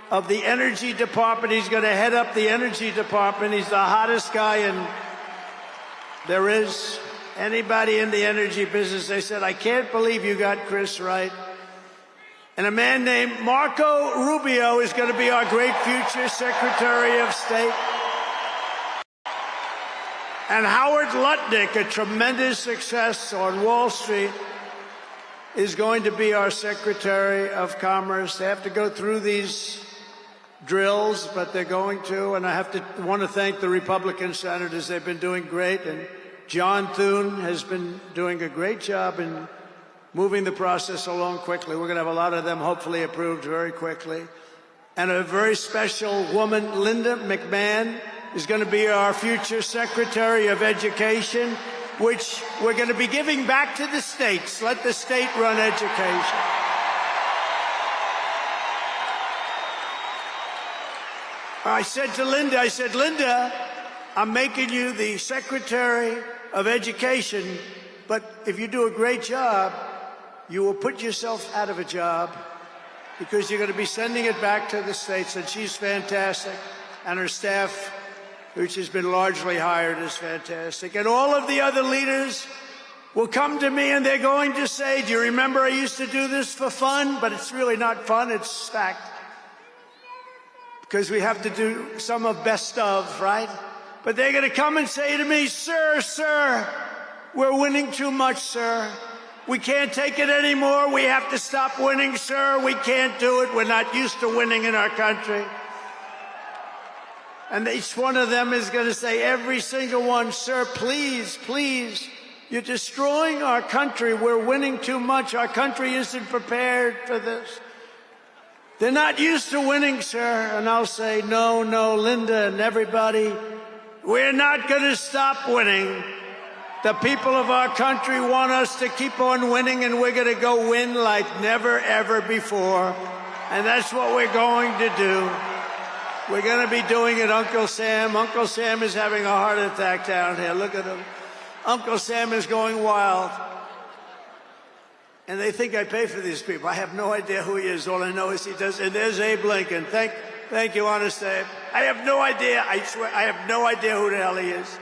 of the Energy Department. He's going to head up the Energy Department. He's the hottest guy, and there is anybody in the energy business. They said, I can't believe you got Chris Wright. And a man named Marco Rubio is going to be our great future Secretary of State. And Howard Lutnick, a tremendous success on Wall Street, is going to be our Secretary of Commerce. They have to go through these drills, but they're going to. And I want to thank the Republican senators. They've been doing great. And John Thune has been doing a great job in moving the process along quickly. We're going to have a lot of them hopefully approved very quickly. And a very special woman, Linda McMahon, is going to be our future Secretary of Education, which we're going to be giving back to the states. Let the state run education. I said to Linda, Linda, I'm making you the Secretary of Education, but if you do a great job, you will put yourself out of a job because you're going to be sending it back to the states. And she's fantastic. And her staff, which has been largely hired, is fantastic. And all of the other leaders will come to me and they're going to say, do you remember I used to do this for fun? But it's really not fun, it's fact. Because we have to do some of best of, right? But they're going to come and say to me, sir, we're winning too much, sir. We can't take it anymore. We have to stop winning, sir. We can't do it. We're not used to winning in our country. And each one of them is going to say, every single one, sir, please, you're destroying our country. We're winning too much. Our country isn't prepared for this. They're not used to winning, sir. And I'll say, no, Linda and everybody, we're not going to stop winning. The people of our country want us to keep on winning, and we're going to go win like never, ever before. And that's what we're going to do. We're going to be doing it, Uncle Sam. Uncle Sam is having a heart attack down here. Look at him. Uncle Sam is going wild. And they think I pay for these people. I have no idea who he is. All I know is he does. And there's Abe Lincoln. Thank you, honest Abe. I have no idea. I swear, I have no idea who the hell he is.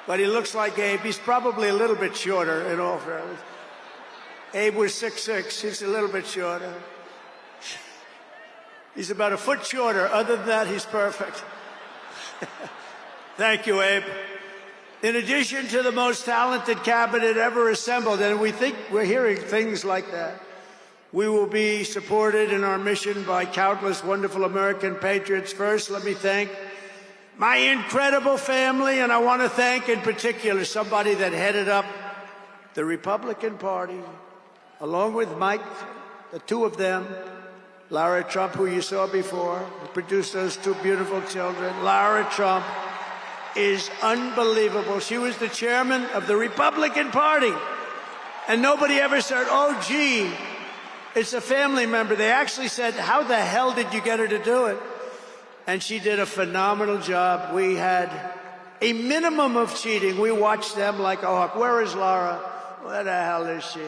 But he looks like Abe. He's probably a little bit shorter, in all fairness. Abe was 6'6". He's a little bit shorter. He's about a foot shorter. Other than that, he's perfect. Thank you, Abe. In addition to the most talented cabinet ever assembled, and we think we're hearing things like that, we will be supported in our mission by countless wonderful American patriots. First, let me thank my incredible family, and I want to thank in particular somebody that headed up the Republican Party, along with Mike, the two of them, Lara Trump, who you saw before, who produced those two beautiful children. Lara Trump is unbelievable. She was the chairman of the Republican Party, and nobody ever said, oh, gee, it's a family member. They actually said, how the hell did you get her to do it? And she did a phenomenal job. We had a minimum of cheating. We watched them like a hawk. Where is Lara? Where the hell is she?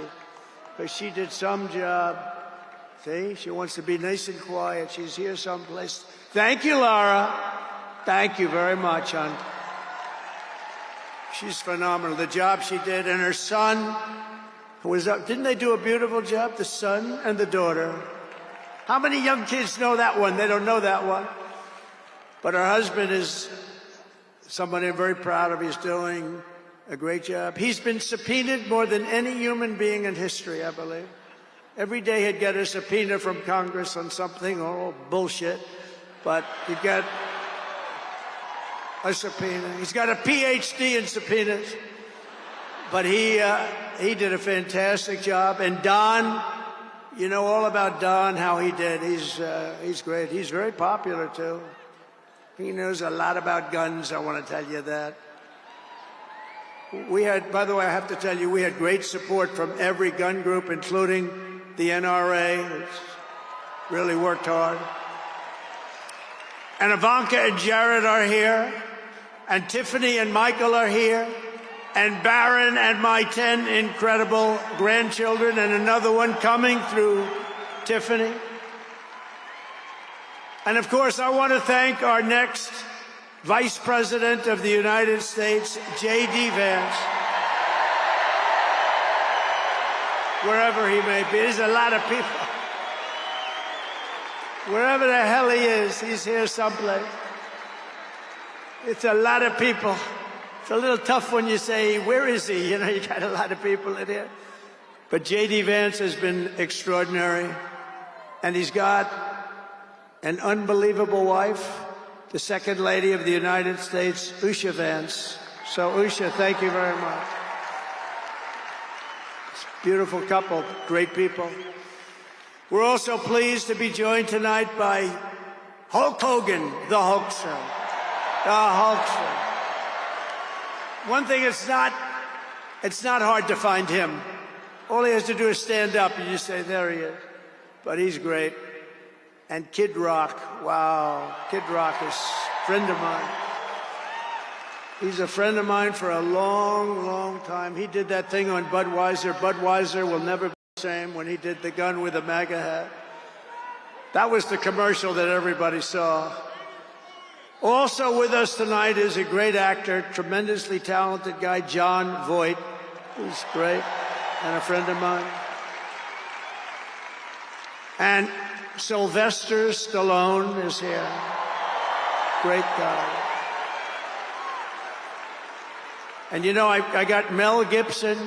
But she did some job. See, she wants to be nice and quiet. She's here someplace. Thank you, Lara. Thank you very much, hon. She's phenomenal. The job she did, and her son, who was up. Didn't they do a beautiful job? The son and the daughter. How many young kids know that one? They don't know that one. But her husband is somebody I'm very proud of. He's doing a great job. He's been subpoenaed more than any human being in history, I believe. Every day he'd get a subpoena from Congress on something, oh, bullshit. But he'd get a subpoena. He's got a PhD in subpoenas. But he did a fantastic job. And Don, you know all about Don, how he did. He's great. He's very popular, too. He knows a lot about guns, I want to tell you that. We had, by the way, I have to tell you, we had great support from every gun group, including the NRA. It's really worked hard. And Ivanka and Jared are here. And Tiffany and Michael are here. And Barron and my 10 incredible grandchildren, and another one coming through Tiffany. And of course, I want to thank our next Vice President of the United States, J.D. Vance. Wherever he may be, there's a lot of people. Wherever the hell he is, he's here someplace. It's a lot of people. It's a little tough when you say, where is he? You know, you got a lot of people in here. But J.D. Vance has been extraordinary. And he's got an unbelievable wife, the Second Lady of the United States, Usha Vance. So, Usha, thank you very much. It's a beautiful couple, great people. We're also pleased to be joined tonight by Hulk Hogan, the Hulkster. The Hulkster. One thing, it's not hard to find him. All he has to do is stand up and you say, there he is. But he's great. And Kid Rock, wow. Kid Rock is a friend of mine. He's a friend of mine for a long, long time. He did that thing on Budweiser. Budweiser will never be the same when he did the gun with the MAGA hat. That was the commercial that everybody saw. Also with us tonight is a great actor, tremendously talented guy, Jon Voight, who's great, and a friend of mine. And Sylvester Stallone is here. Great guy. And you know, I got Mel Gibson,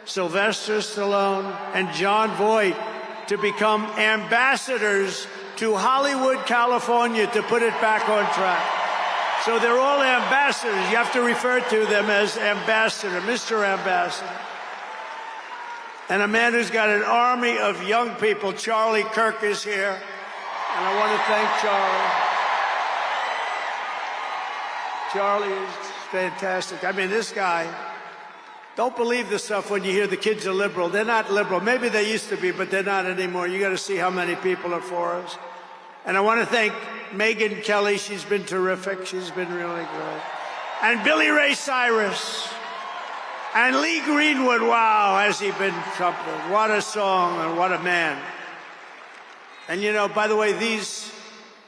Sylvester Stallone, and Jon Voight to become ambassadors to Hollywood, California, to put it back on track. So they're all ambassadors. You have to refer to them as ambassador, Mr. Ambassador. And a man who's got an army of young people, Charlie Kirk, is here. And I want to thank Charlie. Charlie is fantastic. I mean, this guy, don't believe the stuff when you hear the kids are liberal. They're not liberal. Maybe they used to be, but they're not anymore. You got to see how many people are for us. And I want to thank Megyn Kelly. She's been terrific. She's been really great. And Billy Ray Cyrus. And Lee Greenwood, wow, has he been something. What a song and what a man. And you know, by the way, these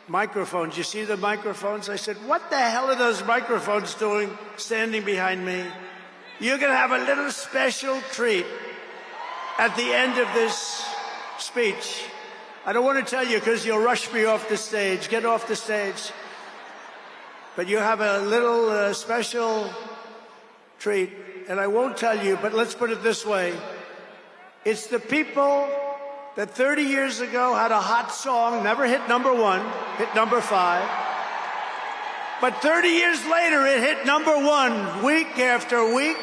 microphones, you see the microphones? I said, what the hell are those microphones doing standing behind me? You're going to have a little special treat at the end of this speech. I don't want to tell you because you'll rush me off the stage. Get off the stage. But you have a little special treat, and I won't tell you, but let's put it this way. It's the people that 30 years ago had a hot song, never hit #1, hit #5. But 30 years later, it hit #1 week after week.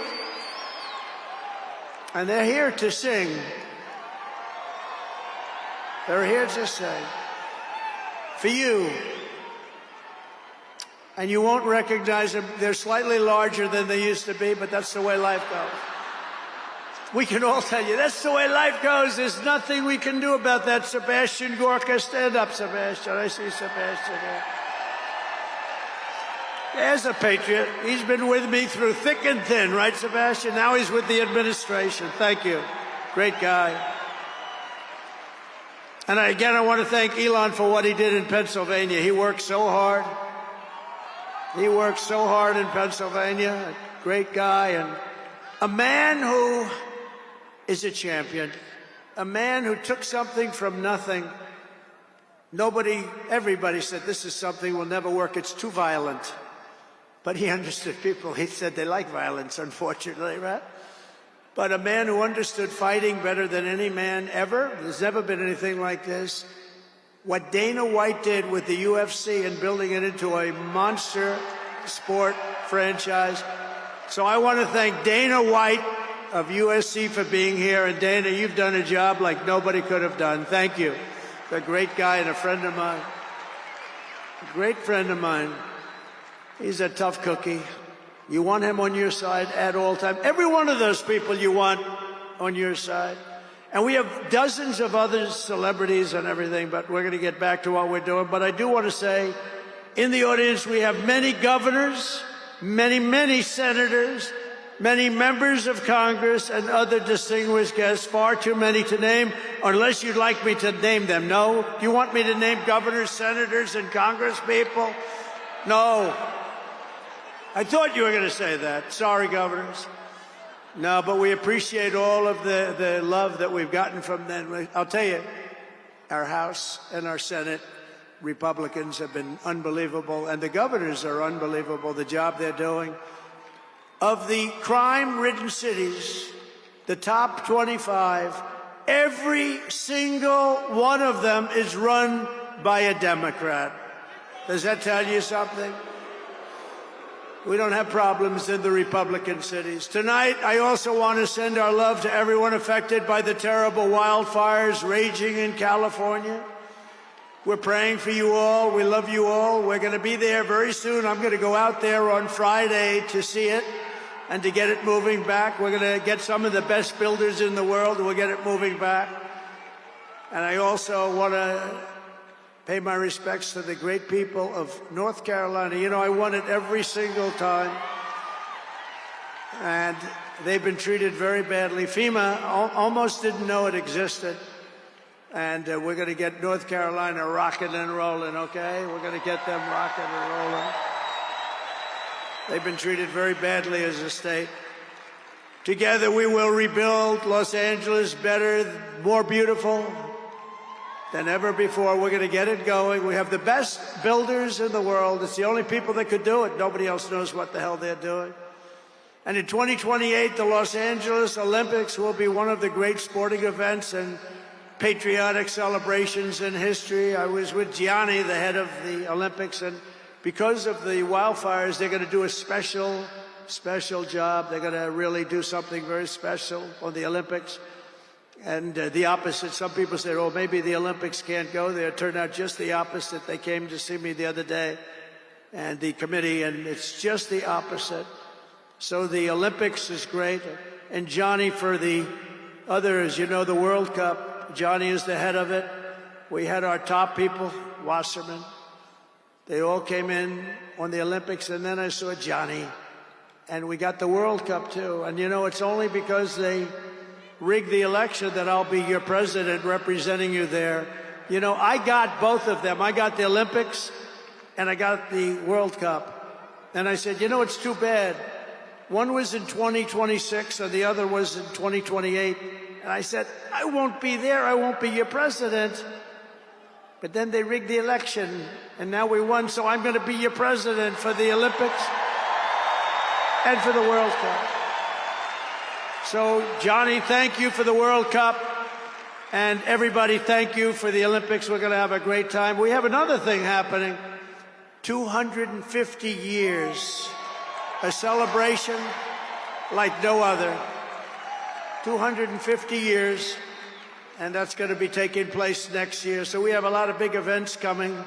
And they're here to sing. They're here to sing. For you. And you won't recognize them. They're slightly larger than they used to be, but that's the way life goes. We can all tell you, that's the way life goes. There's nothing we can do about that. Sebastian Gorka, stand up, Sebastian. I see Sebastian there. There's a patriot. He's been with me through thick and thin, right, Sebastian? Now he's with the administration. Thank you. Great guy. And again, I want to thank Elon for what he did in Pennsylvania. He worked so hard. He worked so hard in Pennsylvania. A great guy and a man who is a champion. A man who took something from nothing. Everybody said, this is something will never work. It's too violent. But he understood people. He said they like violence, unfortunately, right? But a man who understood fighting better than any man ever. There's never been anything like this. What Dana White did with the UFC and building it into a monster sport franchise. So I want to thank Dana White of USC for being here. And Dana, you've done a job like nobody could have done. Thank you. A great guy and a friend of mine. A great friend of mine. He's a tough cookie. You want him on your side at all times. Every one of those people you want on your side. And we have dozens of other celebrities and everything, but we're going to get back to what we're doing. But I do want to say, in the audience, we have many governors, many senators, many members of Congress, and other distinguished guests, far too many to name, unless you'd like me to name them. No? Do you want me to name governors, senators, and Congress people? No. I thought you were going to say that. Sorry, governors. No, but we appreciate all of the love that we've gotten from them. I'll tell you, our House and our Senate Republicans have been unbelievable, and the governors are unbelievable, the job they're doing. Of the crime-ridden cities, the top 25, every single one of them is run by a Democrat. Does that tell you something? We don't have problems in the Republican cities. Tonight, I also want to send our love to everyone affected by the terrible wildfires raging in California. We're praying for you all. We love you all. We're going to be there very soon. I'm going to go out there on Friday to see it and to get it moving back. We're going to get some of the best builders in the world, and we'll get it moving back. And I also want to pay my respects to the great people of North Carolina. You know, I won it every single time. And they've been treated very badly. FEMA almost didn't know it existed. And we're going to get North Carolina rocking and rolling, okay? We're going to get them rocking and rolling. They've been treated very badly as a state. Together we will rebuild Los Angeles better, more beautiful than ever before. We're going to get it going. We have the best builders in the world. It's the only people that could do it. Nobody else knows what the hell they're doing. And in 2028, the Los Angeles Olympics will be one of the great sporting events and patriotic celebrations in history. I was with Gianni, the head of the Olympics, and because of the wildfires, they're going to do a special job. They're going to really do something very special on the Olympics. And the opposite. Some people say, oh, maybe the Olympics can't go there. It turned out just the opposite. They came to see me the other day, and the committee, and it's just the opposite. So the Olympics is great. And Johnny, for the others, you know, the World Cup, Johnny is the head of it. We had our top people, Wasserman. They all came in on the Olympics, and then I saw Johnny. And we got the World Cup, too. And, you know, it's only because they rigged the election that I'll be your president representing you there. You know, I got both of them. I got the Olympics and I got the World Cup. And I said, you know, it's too bad. One was in 2026 and the other was in 2028. And I said, I won't be there. I won't be your president. But then they rigged the election, and now we won, so I'm going to be your president for the Olympics and for the World Cup. So, Johnny, thank you for the World Cup. And everybody, thank you for the Olympics. We're going to have a great time. We have another thing happening. 250 years. A celebration like no other. 250 years. And that's going to be taking place next year. So we have a lot of big events coming.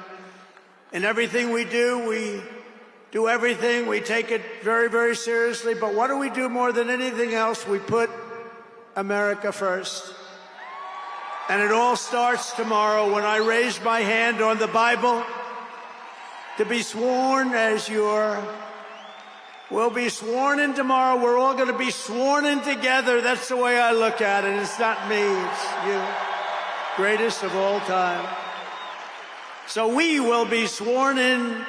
In everything we do everything. We take it very, very seriously. But what do we do more than anything else? We put America first. And it all starts tomorrow when I raise my hand on the Bible to be sworn as we'll be sworn in tomorrow. We're all going to be sworn in together. That's the way I look at it. It's not me, it's you. Greatest of all time. So we will be sworn in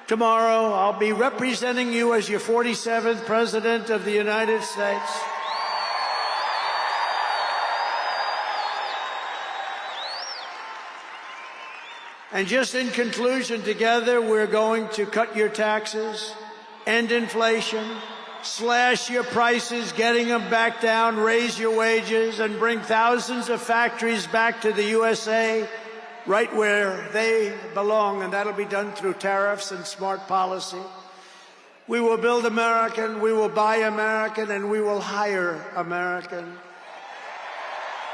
tomorrow. I'll be representing you as your 47th President of the United States. And just in conclusion, together we're going to cut your taxes, end inflation, slash your prices, getting them back down, raise your wages, and bring thousands of factories back to the USA, right where they belong, and that'll be done through tariffs and smart policy. We will build American, we will buy American, and we will hire American.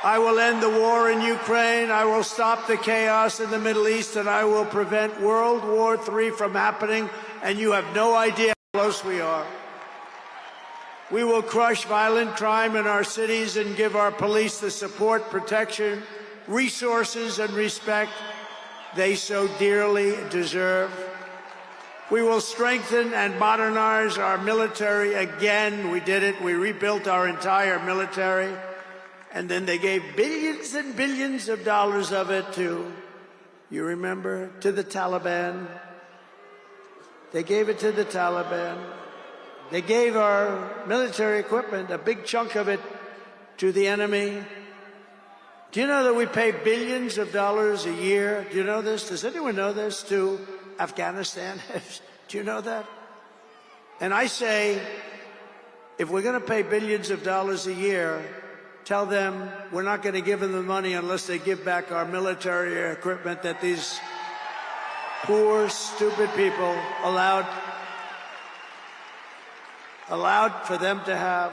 I will end the war in Ukraine, I will stop the chaos in the Middle East, and I will prevent World War III from happening, and you have no idea how close we are. We will crush violent crime in our cities and give our police the support, protection, resources, and respect they so dearly deserve. We will strengthen and modernize our military again. We did it. We rebuilt our entire military. And then they gave billions and billions of dollars of it to, you remember, to the Taliban. They gave it to the Taliban. They gave our military equipment, a big chunk of it, to the enemy. Do you know that we pay billions of dollars a year? Do you know this? Does anyone know this? To Afghanistan? Do you know that? And I say, if we're going to pay billions of dollars a year, tell them we're not going to give them the money unless they give back our military equipment that these poor, stupid people allowed for them to have.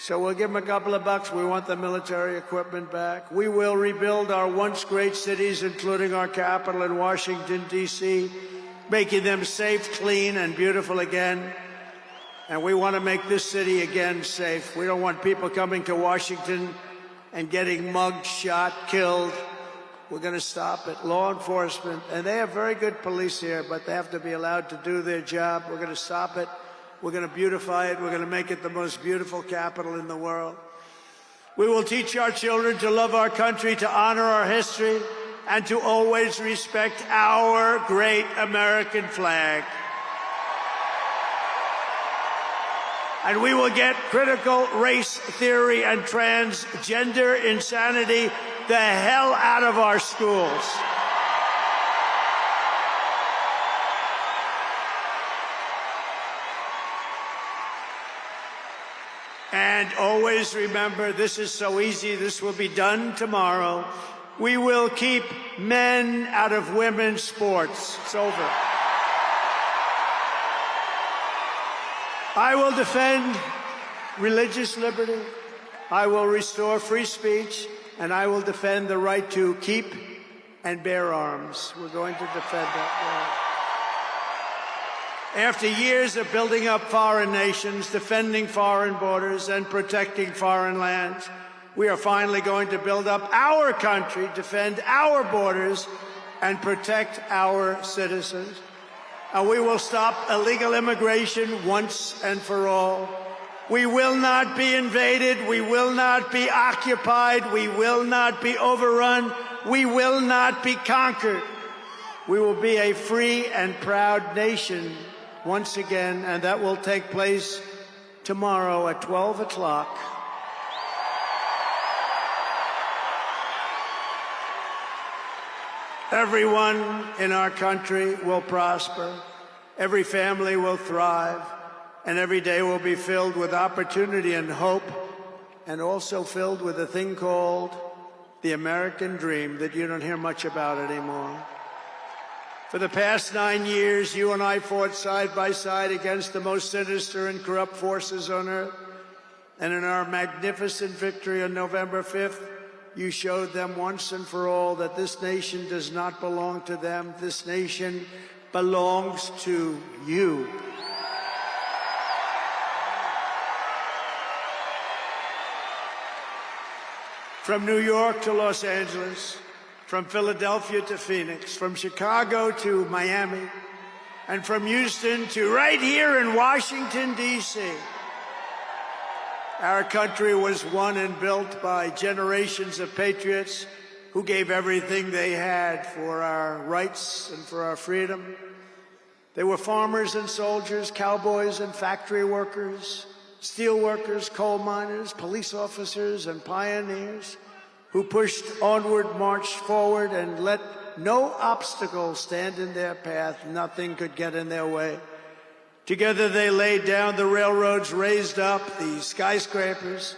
So we'll give them a couple of bucks. We want the military equipment back. We will rebuild our once great cities, including our capital in Washington, D.C., making them safe, clean, and beautiful again. And we want to make this city again safe. We don't want people coming to Washington and getting mugged, shot, killed. We're going to stop it. Law enforcement, and they have very good police here, but they have to be allowed to do their job. We're going to stop it. We're going to beautify it. We're going to make it the most beautiful capital in the world. We will teach our children to love our country, to honor our history, and to always respect our great American flag. And we will get critical race theory and transgender insanity the hell out of our schools. And always remember, this is so easy, this will be done tomorrow. We will keep men out of women's sports. It's over. I will defend religious liberty. I will restore free speech, and I will defend the right to keep and bear arms. We're going to defend that. After years of building up foreign nations, defending foreign borders, and protecting foreign lands, we are finally going to build up our country, defend our borders, and protect our citizens. And we will stop illegal immigration once and for all. We will not be invaded. We will not be occupied. We will not be overrun. We will not be conquered. We will be a free and proud nation once again, and that will take place tomorrow at 12 o'clock. Everyone in our country will prosper, every family will thrive, and every day will be filled with opportunity and hope, and also filled with a thing called the American dream that you don't hear much about anymore. For the past 9 years, you and I fought side by side against the most sinister and corrupt forces on earth. And in our magnificent victory on November 5th, you showed them once and for all that this nation does not belong to them. This nation belongs to you. From New York to Los Angeles, from Philadelphia to Phoenix, from Chicago to Miami, and from Houston to right here in Washington, D.C. Our country was won and built by generations of patriots who gave everything they had for our rights and for our freedom. They were farmers and soldiers, cowboys and factory workers, steel workers, coal miners, police officers, and pioneers who pushed onward, marched forward, and let no obstacle stand in their path. Nothing could get in their way. Together they laid down the railroads, raised up the skyscrapers,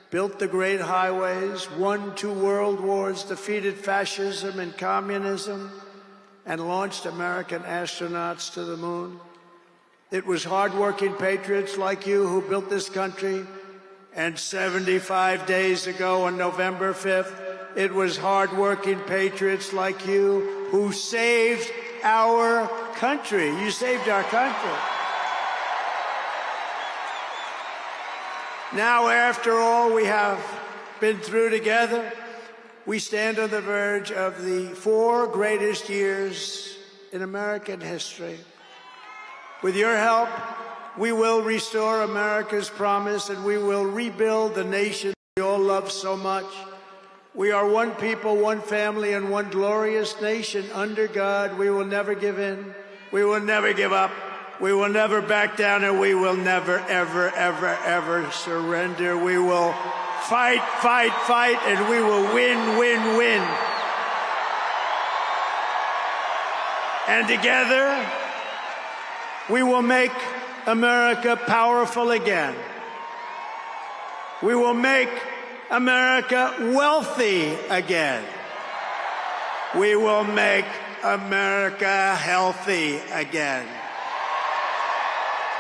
built the great highways, won 2 world wars, defeated fascism and communism, and launched American astronauts to the moon. It was hardworking patriots like you who built this country. And 75 days ago on November 5th, it was hardworking patriots like you who saved our country. You saved our country. Now, after all we have been through together, we stand on the verge of the 4 greatest years in American history. With your help, we will restore America's promise, and we will rebuild the nation we all love so much. We are one people, one family, and one glorious nation under God. We will never give in. We will never give up. We will never back down, and we will never, ever, ever, ever surrender. We will fight, fight, fight, and we will win, win, win. And together, we will make America powerful again. We will make America wealthy again. We will make America healthy again.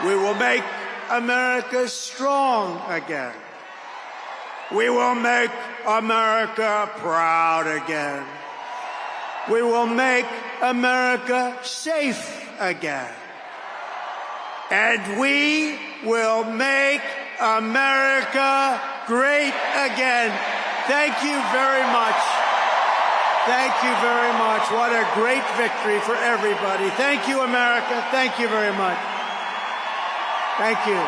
We will make America strong again. We will make America proud again. We will make America safe again. And we will make America great again. Thank you very much. Thank you very much. What a great victory for everybody. Thank you, America. Thank you very much. Thank you.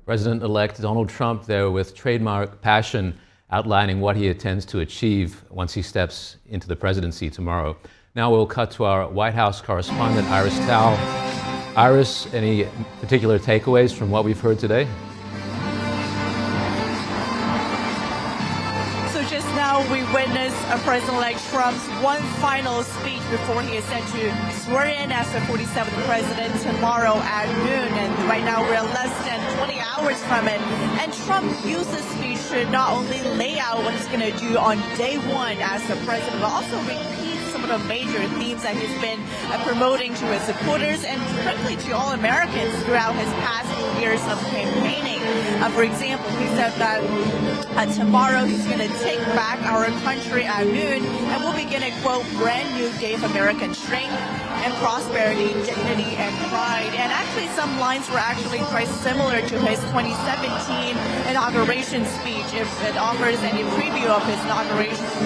President-elect Donald Trump there with trademark passion outlining what he intends to achieve once he steps into the presidency tomorrow. Now we'll cut to our White House correspondent, Iris Tao. Iris, any particular takeaways from what we've heard today? So just now we witnessed President-elect Trump's one final speech before he is set to swear in as the 47th president tomorrow at noon. And right now we're less than 20 hours from it. And Trump used this speech to not only lay out what he's going to do on day one as the president, but also repeat some of the major themes that he's been promoting to his supporters and frankly to all Americans throughout his past few years of campaigning. For example, he said that tomorrow he's going to take back our country at noon and we'll begin a, quote, brand new day of American strength and prosperity, dignity, and pride. And actually some lines were actually quite similar to his 2017 inauguration speech. If it offers any preview of his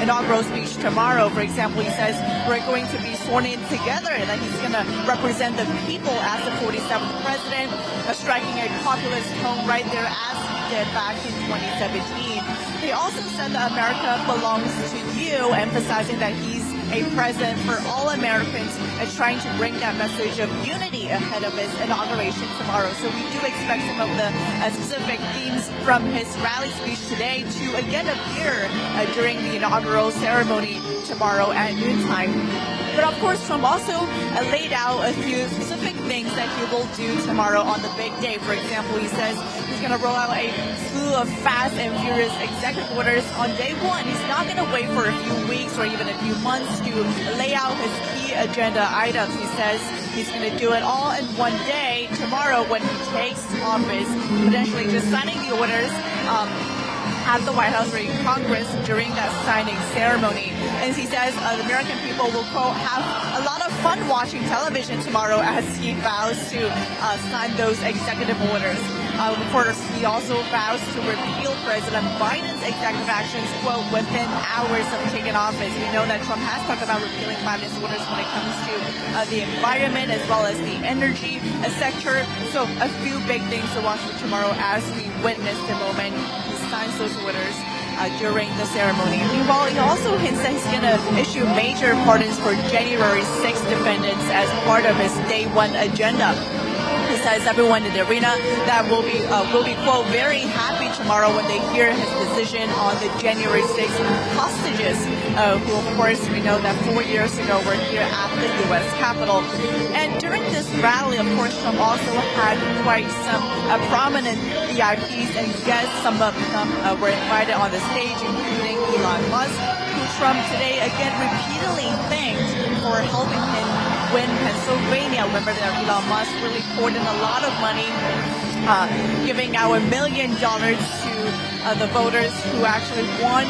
inaugural speech tomorrow, for example, he says we're going to be sworn in together, that he's going to represent the people as the 47th president, striking a populist tone right there as he did back in 2017. He also said that America belongs to you, emphasizing that he's a president for all Americans and trying to bring that message of unity ahead of his inauguration tomorrow. So we do expect some of the specific themes from his rally speech today to again appear during the inaugural ceremony tomorrow at noontime. But of course, Trump also laid out a few specific things that he will do tomorrow on the big day. For example, he says he's going to roll out a slew of fast and furious executive orders on day one. He's not going to wait for a few weeks or even a few months to lay out his key agenda items. He says he's going to do it all in one day tomorrow when he takes office, potentially just signing the orders at the White House or in Congress during that signing ceremony. And he says the American people will, quote, have a lot of fun watching television tomorrow as he vows to sign those executive orders. Of course, he also vows to repeal President Biden's executive actions, quote, within hours of taking office. We know that Trump has talked about repealing Biden's orders when it comes to the environment as well as the energy sector. So a few big things to watch for tomorrow as we witness the moment he signs those orders during the ceremony. Meanwhile, he also hints that he's going to issue major pardons for January 6 defendants as part of his day one agenda. He says everyone in the arena that will be quote, very happy tomorrow when they hear his decision on the January 6th hostages, who of course we know that 4 years ago were here at the U.S. Capitol. And during this rally, of course, Trump also had quite some prominent VIPs and guests. Some of them were invited on the stage, including Elon Musk, who Trump today again repeatedly thanked for helping him win Pennsylvania. Remember that Elon Musk really poured in a lot of money, giving out $1 million to the voters who actually won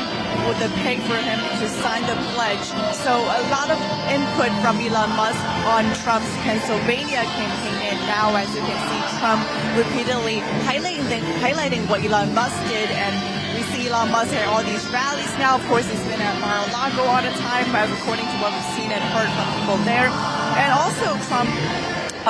with the pay for him to sign the pledge. So a lot of input from Elon Musk on Trump's Pennsylvania campaign. And now, as you can see, Trump repeatedly highlighting what Elon Musk did. And we see Elon Musk at all these rallies now. Of course, he's been at Mar-a-Lago all the time, according to what we've seen and heard from people there. And also, Trump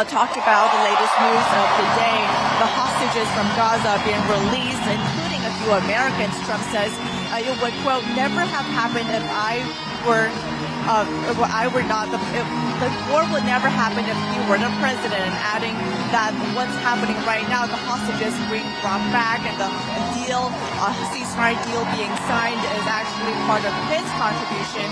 talked about the latest news of the day, the hostages from Gaza being released, including a few Americans. Trump says it would, quote, never have happened if the war would never happen if he were the president, and adding that what's happening right now, the hostages being brought back and the deal, ceasefire deal being signed is actually part of his contribution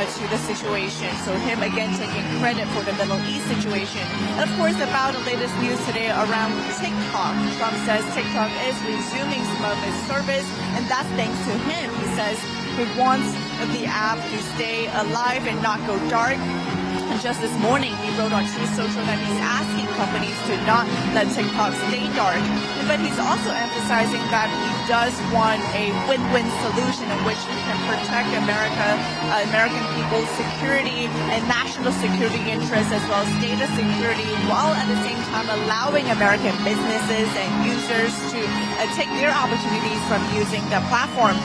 to the situation. So him again taking credit for the Middle East situation. And of course, about the latest news today around TikTok. Trump says TikTok is resuming some of his service, and that's thanks to him. He says he wants the app to stay alive and not go dark. And just this morning, he wrote on Truth Social that he's asking companies to not let TikTok stay dark. But he's also emphasizing that he does want a win-win solution in which we can protect American people's security and national security interests as well as data security, while at the same time allowing American businesses and users to take their opportunities from using the platform.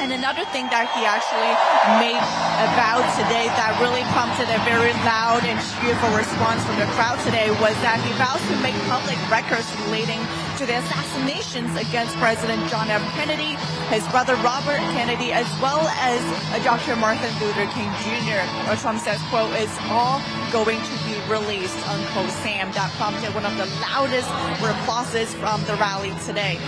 And another thing that he actually made about today that really prompted a very loud and cheerful response from the crowd today was that he vows to make public records relating to the assassinations against President John F. Kennedy, his brother Robert Kennedy, as well as Dr. Martin Luther King Jr. Or Trump says, quote, is all going to be released, unquote, Sam. That prompted one of the loudest applauses from the rally today.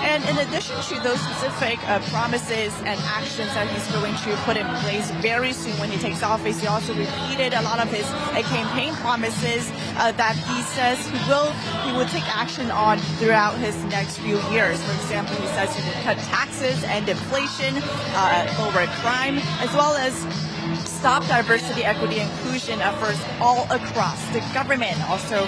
And in addition to those specific promises and actions that he's going to put in place very soon when he takes office, he also repeated a lot of his campaign promises that he says he will take action on throughout his next few years. For example, he says he will cut taxes and inflation, lower crime, as well as stop diversity, equity, inclusion efforts all across the government. Also,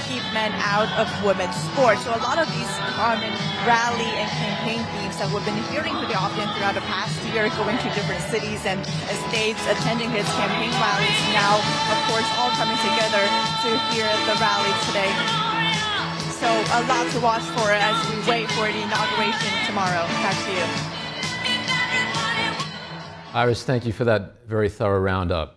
keep men out of women's sports. So a lot of these common rally and campaign themes that we've been hearing pretty often throughout the past year, going to different cities and states, attending his campaign rallies. Now, of course, all coming together to hear the rally today. So a lot to watch for as we wait for the inauguration tomorrow. Back to you. Iris, thank you for that very thorough roundup.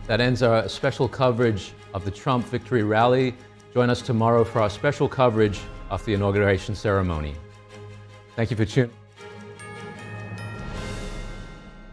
That ends our special coverage of the Trump victory rally. Join us tomorrow for our special coverage of the inauguration ceremony. Thank you for tuning in.